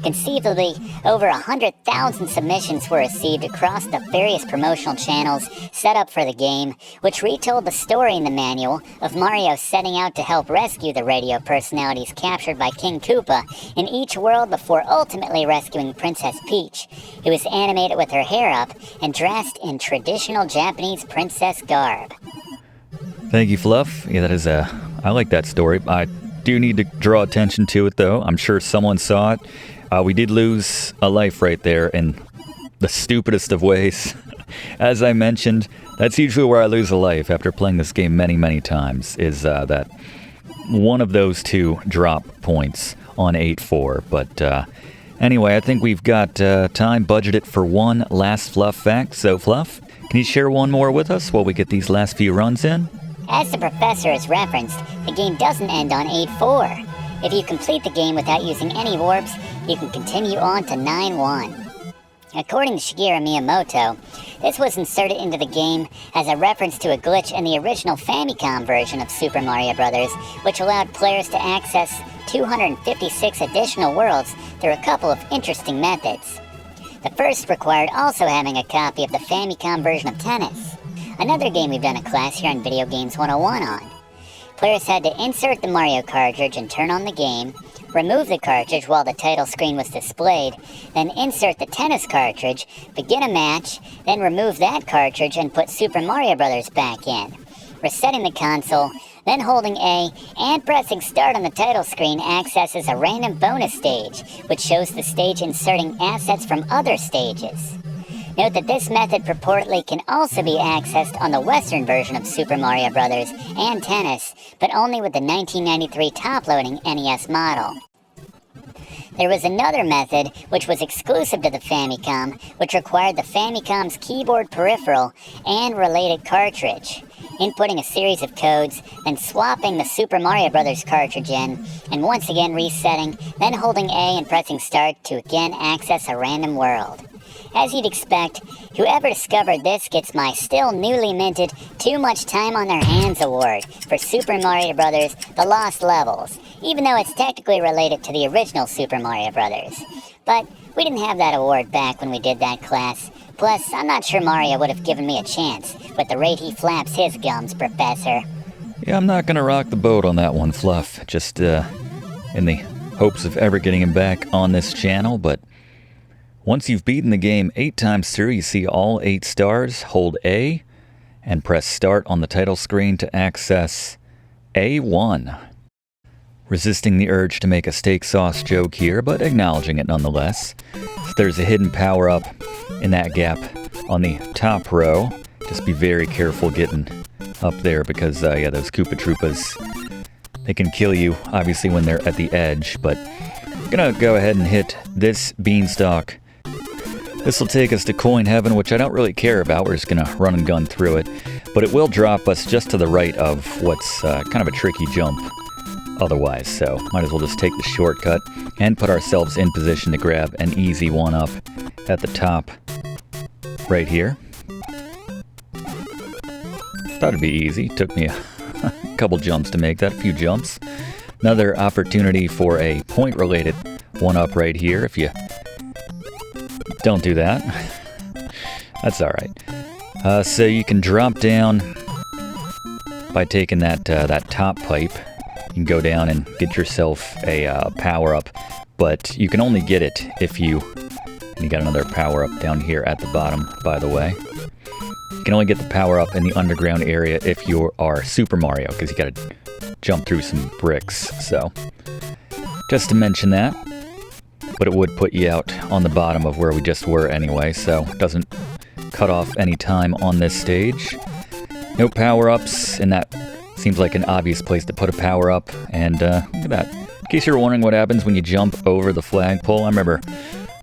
Conceivably, over 100,000 submissions were received across the various promotional channels set up for the game, which retold the story in the manual of Mario setting out to help rescue the radio personalities captured by King Koopa in each world before ultimately rescuing Princess Peach, who was animated with her hair up and dressed in traditional Japanese princess garb. Thank you, Fluff. Yeah, I like that story. I do need to draw attention to it, though. I'm sure someone saw it. We did lose a life right there in the stupidest of ways. As I mentioned, that's usually where I lose a life after playing this game many, many times, is that one of those 2 drop points on 8-4. But anyway, I think we've got time budgeted for one last Fluff fact. So, Fluff, can you share one more with us while we get these last few runs in? As the professor has referenced, the game doesn't end on 8-4. If you complete the game without using any warps, you can continue on to 9-1. According to Shigeru Miyamoto, this was inserted into the game as a reference to a glitch in the original Famicom version of Super Mario Bros., which allowed players to access 256 additional worlds through a couple of interesting methods. The first required also having a copy of the Famicom version of tennis, another game we've done a class here on Video Games 101 on. Players had to insert the Mario cartridge and turn on the game, remove the cartridge while the title screen was displayed, then insert the tennis cartridge, begin a match, then remove that cartridge and put Super Mario Bros. Back in. Resetting the console, then holding A and pressing start on the title screen accesses a random bonus stage, which shows the stage inserting assets from other stages. Note that this method purportedly can also be accessed on the Western version of Super Mario Bros. And Tennis, but only with the 1993 top-loading NES model. There was another method which was exclusive to the Famicom, which required the Famicom's keyboard peripheral and related cartridge. Inputting a series of codes, then swapping the Super Mario Bros. Cartridge in, and once again resetting, then holding A and pressing start to again access a random world. As you'd expect, whoever discovered this gets my still newly minted Too Much Time on Their Hands award for Super Mario Bros. The Lost Levels, even though it's technically related to the original Super Mario Bros. But we didn't have that award back when we did that class. Plus, I'm not sure Mario would have given me a chance with the rate he flaps his gums, Professor. Yeah, I'm not gonna rock the boat on that one, Fluff. Just in the hopes of ever getting him back on this channel, but once you've beaten the game 8 times through, you see all 8 stars, hold A, and press start on the title screen to access A1. Resisting the urge to make a steak sauce joke here, but acknowledging it nonetheless. There's a hidden power-up in that gap on the top row. Just be very careful getting up there because, yeah, those Koopa Troopas, they can kill you, obviously, when they're at the edge, but I'm gonna go ahead and hit this beanstalk. This will take us to Coin Heaven, which I don't really care about. We're just going to run and gun through it. But it will drop us just to the right of what's kind of a tricky jump otherwise. So might as well just take the shortcut and put ourselves in position to grab an easy one-up at the top right here. Thought it'd be easy. Took me a couple jumps to make that, a few jumps. Another opportunity for a point-related one-up right here. If you don't do that. That's alright. So you can drop down by taking that top pipe. You can go down and get yourself a power-up, but you can only get it if you... And you got another power-up down here at the bottom, by the way. You can only get the power-up in the underground area if you are Super Mario, because you gotta jump through some bricks, so... Just to mention that. But it would put you out on the bottom of where we just were anyway, so it doesn't cut off any time on this stage. No power-ups, and that seems like an obvious place to put a power-up. And look at that. In case you're wondering what happens when you jump over the flagpole, I remember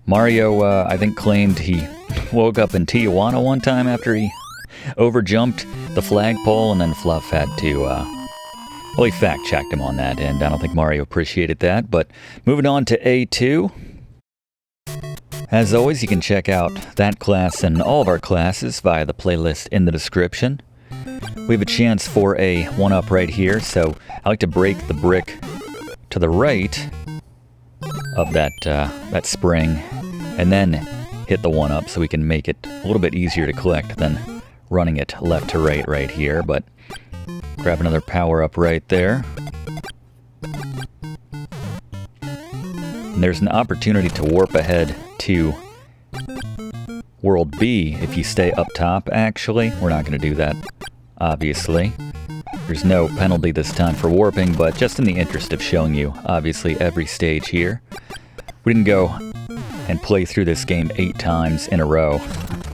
Mario, I think, claimed he woke up in Tijuana one time after he overjumped the flagpole, and then Fluff had to... Well, he fact-checked him on that, and I don't think Mario appreciated that. But moving on to A2. As always, you can check out that class and all of our classes via the playlist in the description. We have a chance for a one-up right here, so I like to break the brick to the right of that spring, and then hit the one-up so we can make it a little bit easier to collect than running it left to right here, but... Grab another power-up right there. And there's an opportunity to warp ahead to World B if you stay up top, actually. We're not going to do that, obviously. There's no penalty this time for warping, but just in the interest of showing you, obviously, every stage here. We didn't go and play through this game 8 times in a row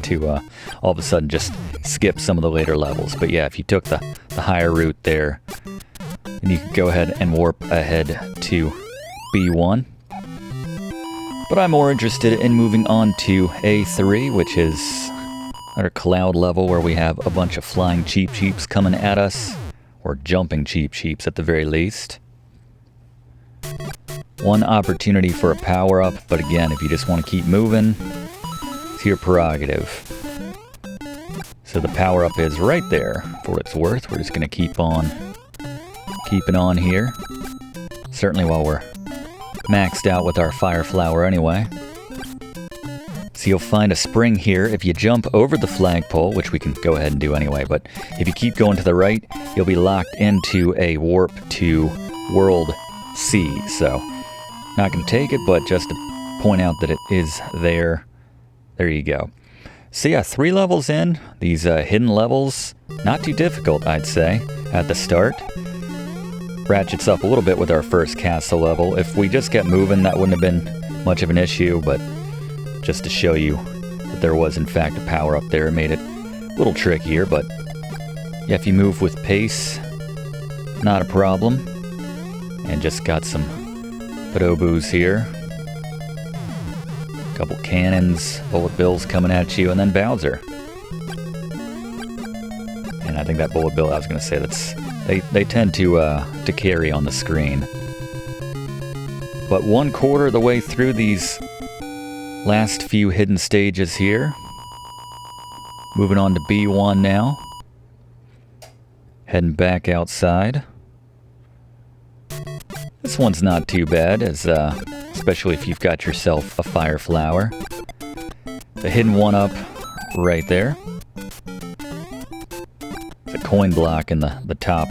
to all of a sudden just skip some of the later levels. But yeah, if you took the higher route there, then you could go ahead and warp ahead to B1. But I'm more interested in moving on to A3, which is our cloud level where we have a bunch of flying Cheep Cheeps coming at us, or jumping Cheep Cheeps at the very least. One opportunity for a power-up, but again, if you just want to keep moving, it's your prerogative. So the power-up is right there, for what it's worth. We're just going to keep on keeping on here. Certainly while we're maxed out with our Fire Flower anyway. So you'll find a spring here if you jump over the flagpole, which we can go ahead and do anyway, but if you keep going to the right, you'll be locked into a warp to World C. So Not going to take it, but just to point out that it is there. There you go. So yeah, 3 levels in. These hidden levels, not too difficult, I'd say, at the start. Ratchets up a little bit with our first castle level. If we just kept moving, that wouldn't have been much of an issue, but just to show you that there was, in fact, a power up there, it made it a little trickier, but yeah, if you move with pace, not a problem. And just got some Padobus here. Couple cannons, bullet bills coming at you, and then Bowser. And I think that bullet bill, I was going to say, they tend to carry on the screen. But 1/4 of the way through these last few hidden stages here. Moving on to B1 now. Heading back outside. This one's not too bad, as especially if you've got yourself a fire flower. The hidden one-up right there. There's a coin block in the top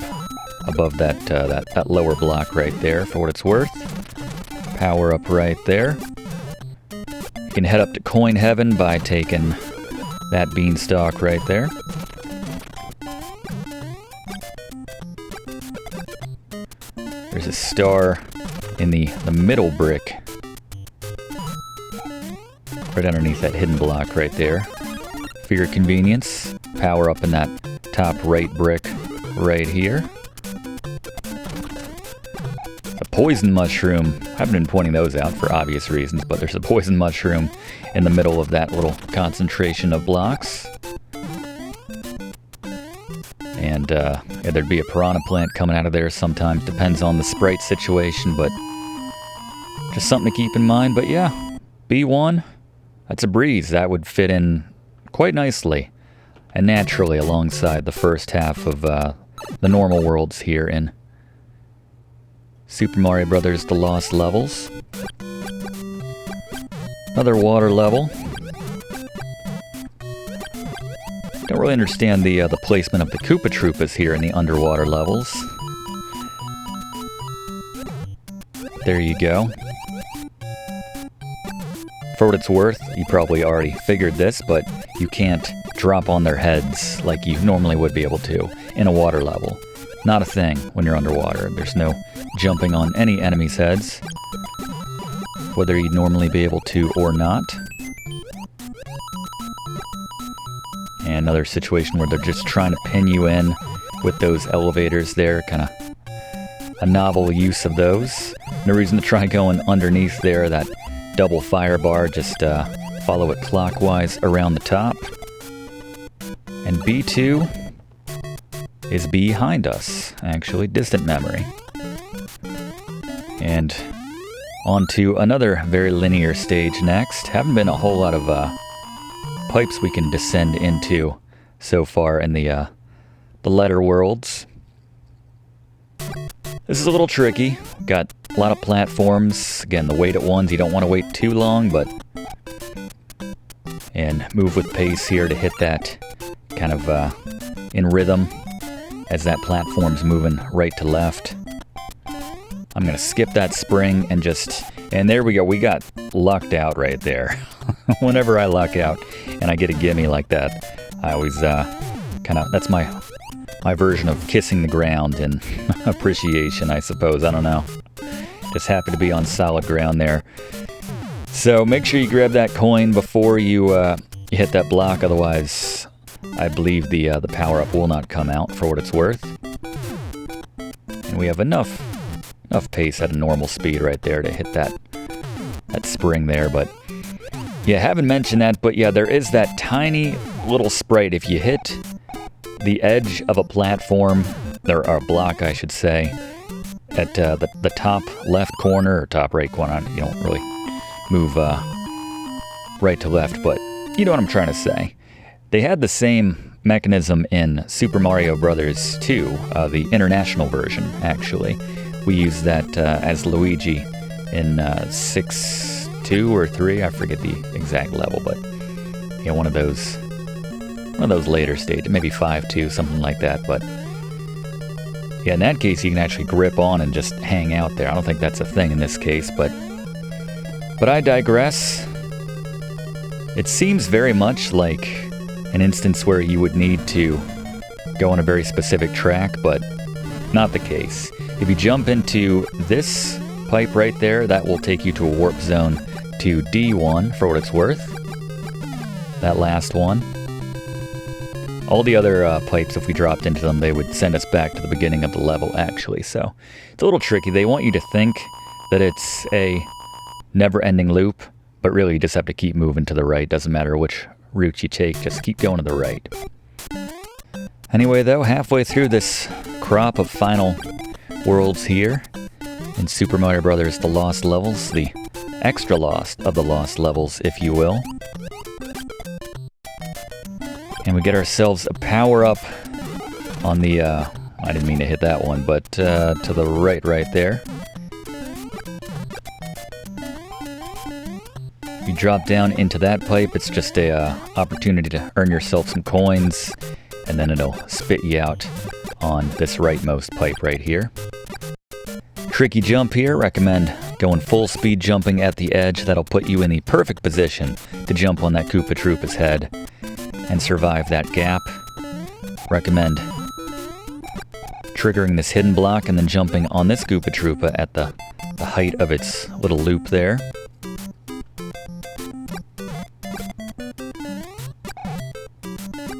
above that lower block right there, for what it's worth. Power up right there. You can head up to Coin Heaven by taking that beanstalk right there. There's a star in the middle brick. Right underneath that hidden block right there. For your convenience, power up in that top right brick right here. A poison mushroom. I haven't been pointing those out for obvious reasons, but there's a poison mushroom in the middle of that little concentration of blocks. And yeah, there'd be a piranha plant coming out of there sometimes. Depends on the sprite situation, but just something to keep in mind. But yeah, B1, that's a breeze. That would fit in quite nicely and naturally alongside the first half of the normal worlds here in Super Mario Bros. The Lost Levels. Another water level. Don't really understand the placement of the Koopa Troopas here in the underwater levels. There you go. For what it's worth, you probably already figured this, but you can't drop on their heads like you normally would be able to in a water level. Not a thing when you're underwater. There's no jumping on any enemy's heads, whether you'd normally be able to or not. And another situation where they're just trying to pin you in with those elevators there, kind of a novel use of those. No reason to try going underneath there, that double fire bar, just follow it clockwise around the top. And B2 is behind us, actually, distant memory. And on to another very linear stage next. Haven't been a whole lot of pipes we can descend into so far in the letter worlds. This is a little tricky. Got a lot of platforms. Again, the wait at ones, you don't want to wait too long, but and move with pace here to hit that kind of in rhythm as that platform's moving right to left. I'm going to skip that spring and and there we go. We got lucked out right there. Whenever I luck out and I get a gimme like that, I always that's my version of kissing the ground in appreciation, I suppose. I don't know. Just happy to be on solid ground there. So make sure you grab that coin before you hit that block. Otherwise, I believe the power-up will not come out, for what it's worth. And we have enough pace at a normal speed right there to hit that spring there. But yeah, haven't mentioned that, but yeah, there is that tiny little sprite. If you hit the edge of a platform, or a block, I should say, at the top left corner, or top right corner, you don't really move right to left, but you know what I'm trying to say. They had the same mechanism in Super Mario Bros. 2, the international version, actually. We used that as Luigi in 6-2 or 3, I forget the exact level, but yeah, one of those later stages, maybe 5-2, something like that. But yeah, in that case, you can actually grip on and just hang out there. I don't think that's a thing in this case, but But I digress. It seems very much like an instance where you would need to go on a very specific track, but not the case. If you jump into this pipe right there, that will take you to a warp zone to D1 for what it's worth. That last one. All the other pipes, if we dropped into them, they would send us back to the beginning of the level, actually. So it's a little tricky. They want you to think that it's a never-ending loop, but really you just have to keep moving to the right. Doesn't matter which route you take, just keep going to the right. Anyway, though, halfway through this crop of final worlds here in Super Mario Bros. The Lost Levels, the extra lost of the lost levels, if you will. And we get ourselves a power-up on the, I didn't mean to hit that one, but to the right there. You drop down into that pipe, it's just a opportunity to earn yourself some coins, and then it'll spit you out on this rightmost pipe right here. Tricky jump here, recommend going full speed jumping at the edge. That'll put you in the perfect position to jump on that Koopa Troopa's head and survive that gap. Recommend triggering this hidden block and then jumping on this Koopa Troopa at the height of its little loop there.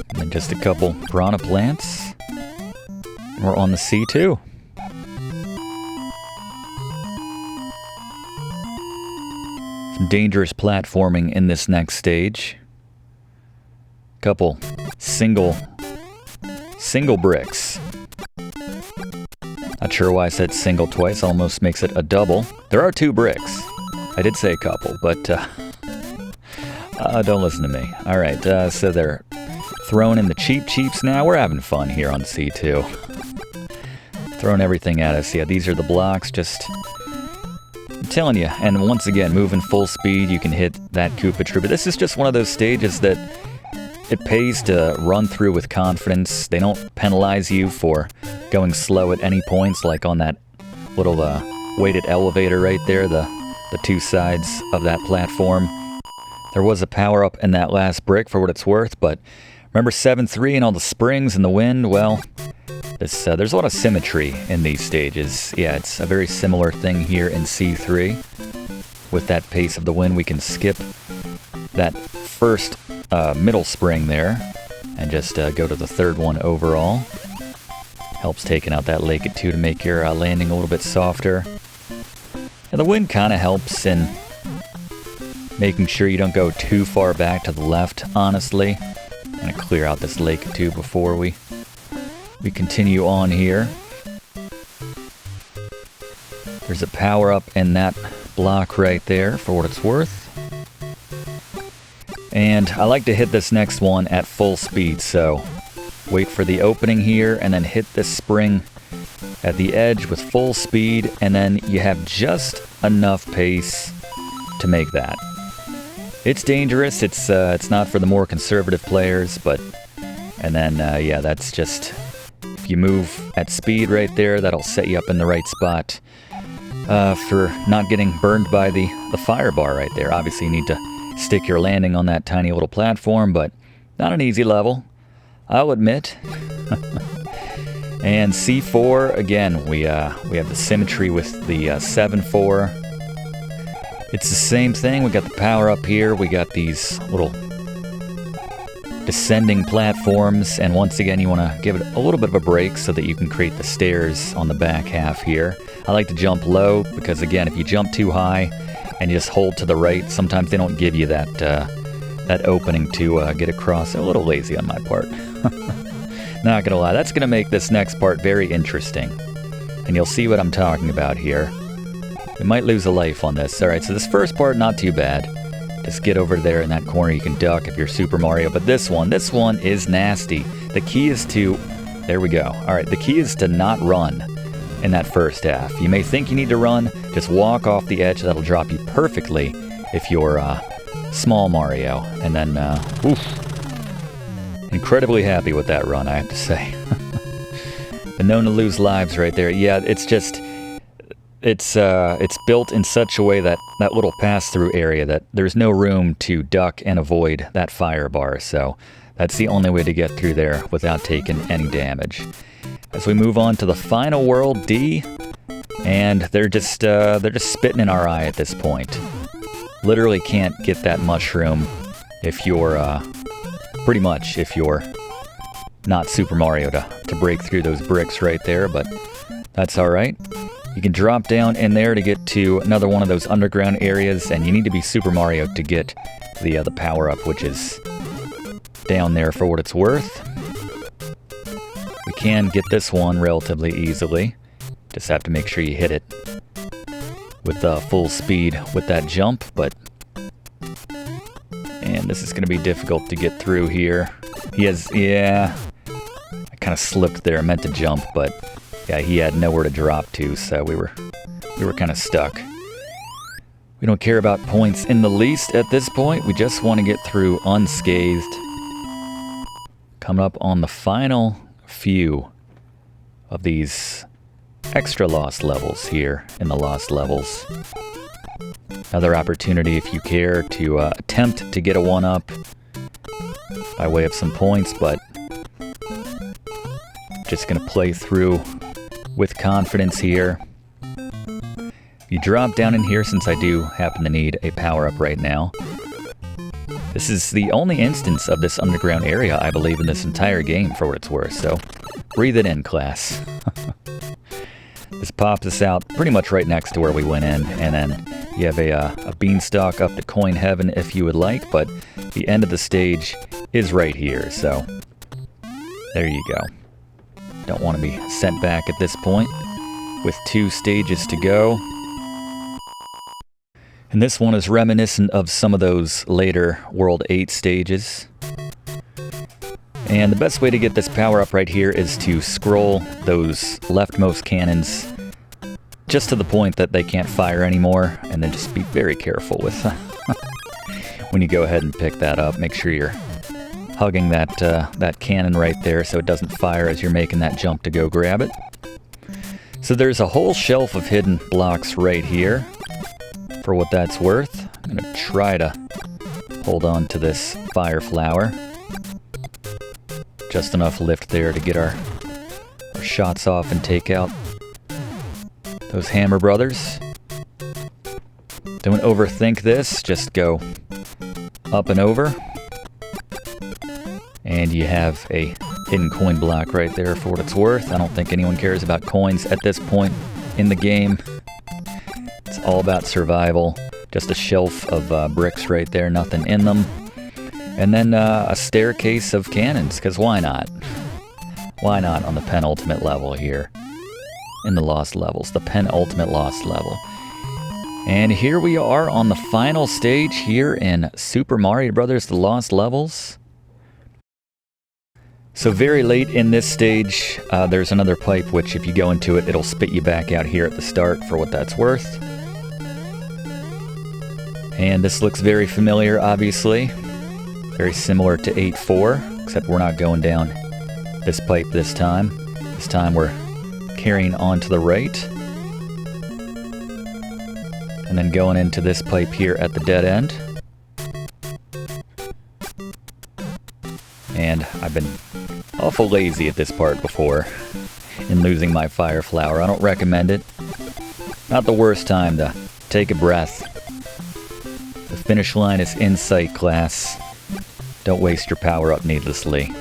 And then just a couple piranha plants. We're on the C2. Some dangerous platforming in this next stage. Couple single bricks. Not sure why I said single twice, almost makes it a double. There are 2 bricks. I did say a couple, but don't listen to me. Alright, so they're throwing in the cheaps now. We're having fun here on C2. Throwing everything at us. Yeah, these are the blocks, just... I'm telling you, and once again, moving full speed, you can hit that Koopa Troopa. This is just one of those stages that it pays to run through with confidence. They don't penalize you for going slow at any points, like on that little weighted elevator right there, the 2 sides of that platform. There was a power-up in that last brick for what it's worth, but remember 7-3 and all the springs and the wind? Well, there's a lot of symmetry in these stages. Yeah, it's a very similar thing here in C3. With that pace of the wind, we can skip that first middle spring there and just go to the 3rd one overall. Helps taking out that lake at 2 to make your landing a little bit softer. And the wind kind of helps in making sure you don't go too far back to the left, honestly. I'm going to clear out this lake at 2 before we continue on here. There's a power-up in that block right there for what it's worth. And I like to hit this next one at full speed, so wait for the opening here and then hit this spring at the edge with full speed, and then you have just enough pace to make that. It's dangerous, it's not for the more conservative players, but... And then, yeah, that's just... If you move at speed right there, that'll set you up in the right spot for not getting burned by the fire bar right there. Obviously, you need to stick your landing on that tiny little platform, but not an easy level, I'll admit. And C4, again, we have the symmetry with the 7-4. It's the same thing. We got the power up here. We got these little descending platforms, and once again you want to give it a little bit of a break so that you can create the stairs on the back half here. I like to jump low because, again, if you jump too high and you just hold to the right, sometimes they don't give you that opening to get across. A little lazy on my part. Not gonna lie, that's gonna make this next part very interesting, and you'll see what I'm talking about here. We might lose a life on this. Alright, so this first part, not too bad. Just get over there in that corner. You can duck if you're Super Mario. But this one is nasty. The key is to... There we go. Alright, the key is to not run in that first half. You may think you need to run. Just walk off the edge. That'll drop you perfectly if you're small Mario. And then, oof. Incredibly happy with that run, I have to say. Been known to lose lives right there. Yeah, it's just... it's built in such a way that that little pass-through area that there's no room to duck and avoid that fire bar, so that's the only way to get through there without taking any damage. As we move on to the final world, D, and they're just spitting in our eye at this point. Literally can't get that mushroom if you're pretty much if you're not Super Mario to break through those bricks right there, but that's all right. You can drop down in there to get to another one of those underground areas, and you need to be Super Mario to get the power-up, which is down there for what it's worth. We can get this one relatively easily. Just have to make sure you hit it with full speed with that jump, and this is going to be difficult to get through here. Yeah, I kind of slipped there. I meant to jump, but yeah, he had nowhere to drop to, so we were kind of stuck. We don't care about points in the least at this point. We just want to get through unscathed. Coming up on the final few of these extra lost levels here in the lost levels. Another opportunity, if you care, to attempt to get a 1-up by way of some points, but just going to play through with confidence here. You drop down in here, since I do happen to need a power-up right now. This is the only instance of this underground area, I believe, in this entire game, for what it's worth, so breathe it in, class. This pops us out pretty much right next to where we went in, and then you have a beanstalk up to coin heaven if you would like, but the end of the stage is right here, so there you go. Don't want to be sent back at this point, with 2 stages to go. And this one is reminiscent of some of those later World 8 stages. And the best way to get this power up right here is to scroll those leftmost cannons just to the point that they can't fire anymore, and then just be very careful with when you go ahead and pick that up. Make sure you're hugging that cannon right there so it doesn't fire as you're making that jump to go grab it. So there's a whole shelf of hidden blocks right here, for what that's worth. I'm going to try to hold on to this fire flower. Just enough lift there to get our shots off and take out those Hammer Brothers. Don't overthink this, just go up and over. And you have a hidden coin block right there for what it's worth. I don't think anyone cares about coins at this point in the game. It's all about survival. Just a shelf of bricks right there, nothing in them. And then a staircase of cannons, because why not? Why not on the penultimate level here? In the lost levels, the penultimate lost level. And here we are on the final stage here in Super Mario Bros. The Lost Levels. So very late in this stage, there's another pipe, which if you go into it, it'll spit you back out here at the start for what that's worth. And this looks very familiar, obviously. Very similar to 8-4, except we're not going down this pipe this time. This time we're carrying on to the right. And then going into this pipe here at the dead end. And I've been awful lazy at this part before in losing my fire flower. I don't recommend it. Not the worst time to take a breath. The finish line is in sight, class. Don't waste your power up needlessly.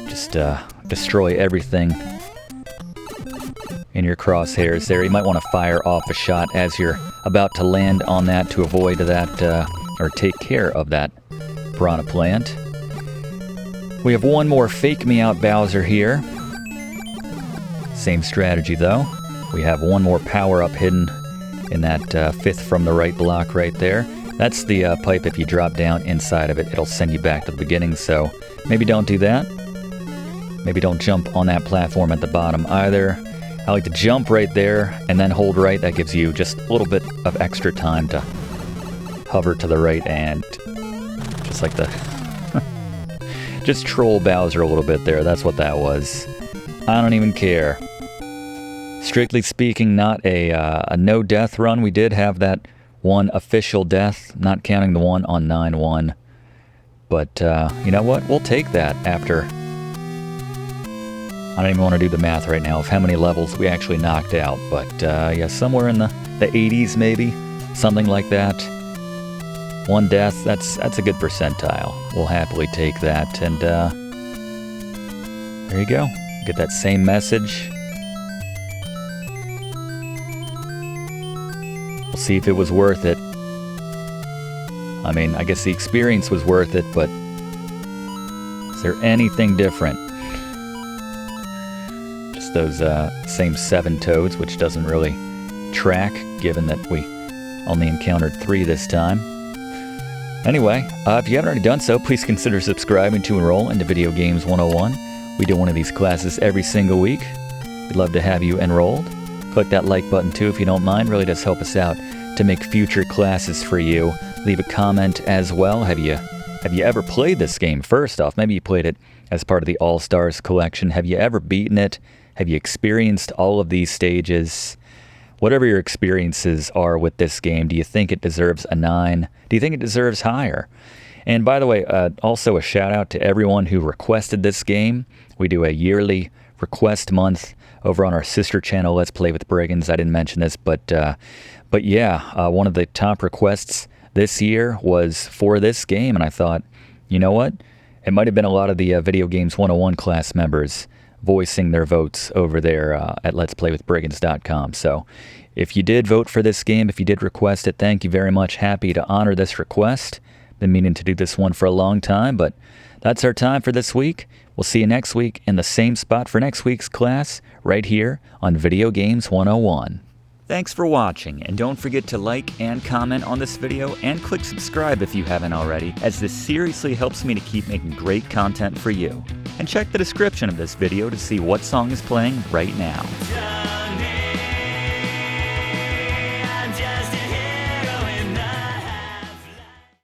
Just destroy everything in your crosshairs there. You might want to fire off a shot as you're about to land on that to avoid that, or take care of that piranha plant. We have one more Fake Me Out Bowser here. Same strategy though. We have one more power up hidden in that 5th from the right block right there. That's the pipe. If you drop down inside of it, it'll send you back to the beginning, so maybe don't do that. Maybe don't jump on that platform at the bottom either. I like to jump right there and then hold right. That gives you just a little bit of extra time to hover to the right and just like the... just troll Bowser a little bit there. That's what that was. I don't even care. Strictly speaking, not a no-death run. We did have that one official death, not counting the one on 9-1. But you know what? We'll take that after. I don't even want to do the math right now of how many levels we actually knocked out. But yeah, somewhere in the 80s maybe, something like that. One death, that's a good percentile. We'll happily take that. And there you go. Get that same message. We'll see if it was worth it. I mean, I guess the experience was worth it, but is there anything different? Just those same 7 toads, which doesn't really track, given that we only encountered 3 this time. Anyway, if you haven't already done so, please consider subscribing to enroll into Video Games 101. We do one of these classes every single week. We'd love to have you enrolled. Click that like button too if you don't mind. Really does help us out to make future classes for you. Leave a comment as well. Have you ever played this game? First off, maybe you played it as part of the All-Stars collection. Have you ever beaten it? Have you experienced all of these stages? Whatever your experiences are with this game, do you think it deserves a 9? Do you think it deserves higher? And by the way, also a shout out to everyone who requested this game. We do a yearly request month over on our sister channel, Let's Play with Brigands. I didn't mention this, but yeah, one of the top requests this year was for this game, and I thought, you know what? It might have been a lot of the Video Games 101 class members voicing their votes over there at letsplaywithbrigands.com. So if you did vote for this game, if you did request it, thank you very much. Happy to honor this request. Been meaning to do this one for a long time, but that's our time for this week. We'll see you next week in the same spot for next week's class, right here on Video Games 101. Thanks for watching, and don't forget to like and comment on this video, and click subscribe if you haven't already, as this seriously helps me to keep making great content for you. And check the description of this video to see what song is playing right now.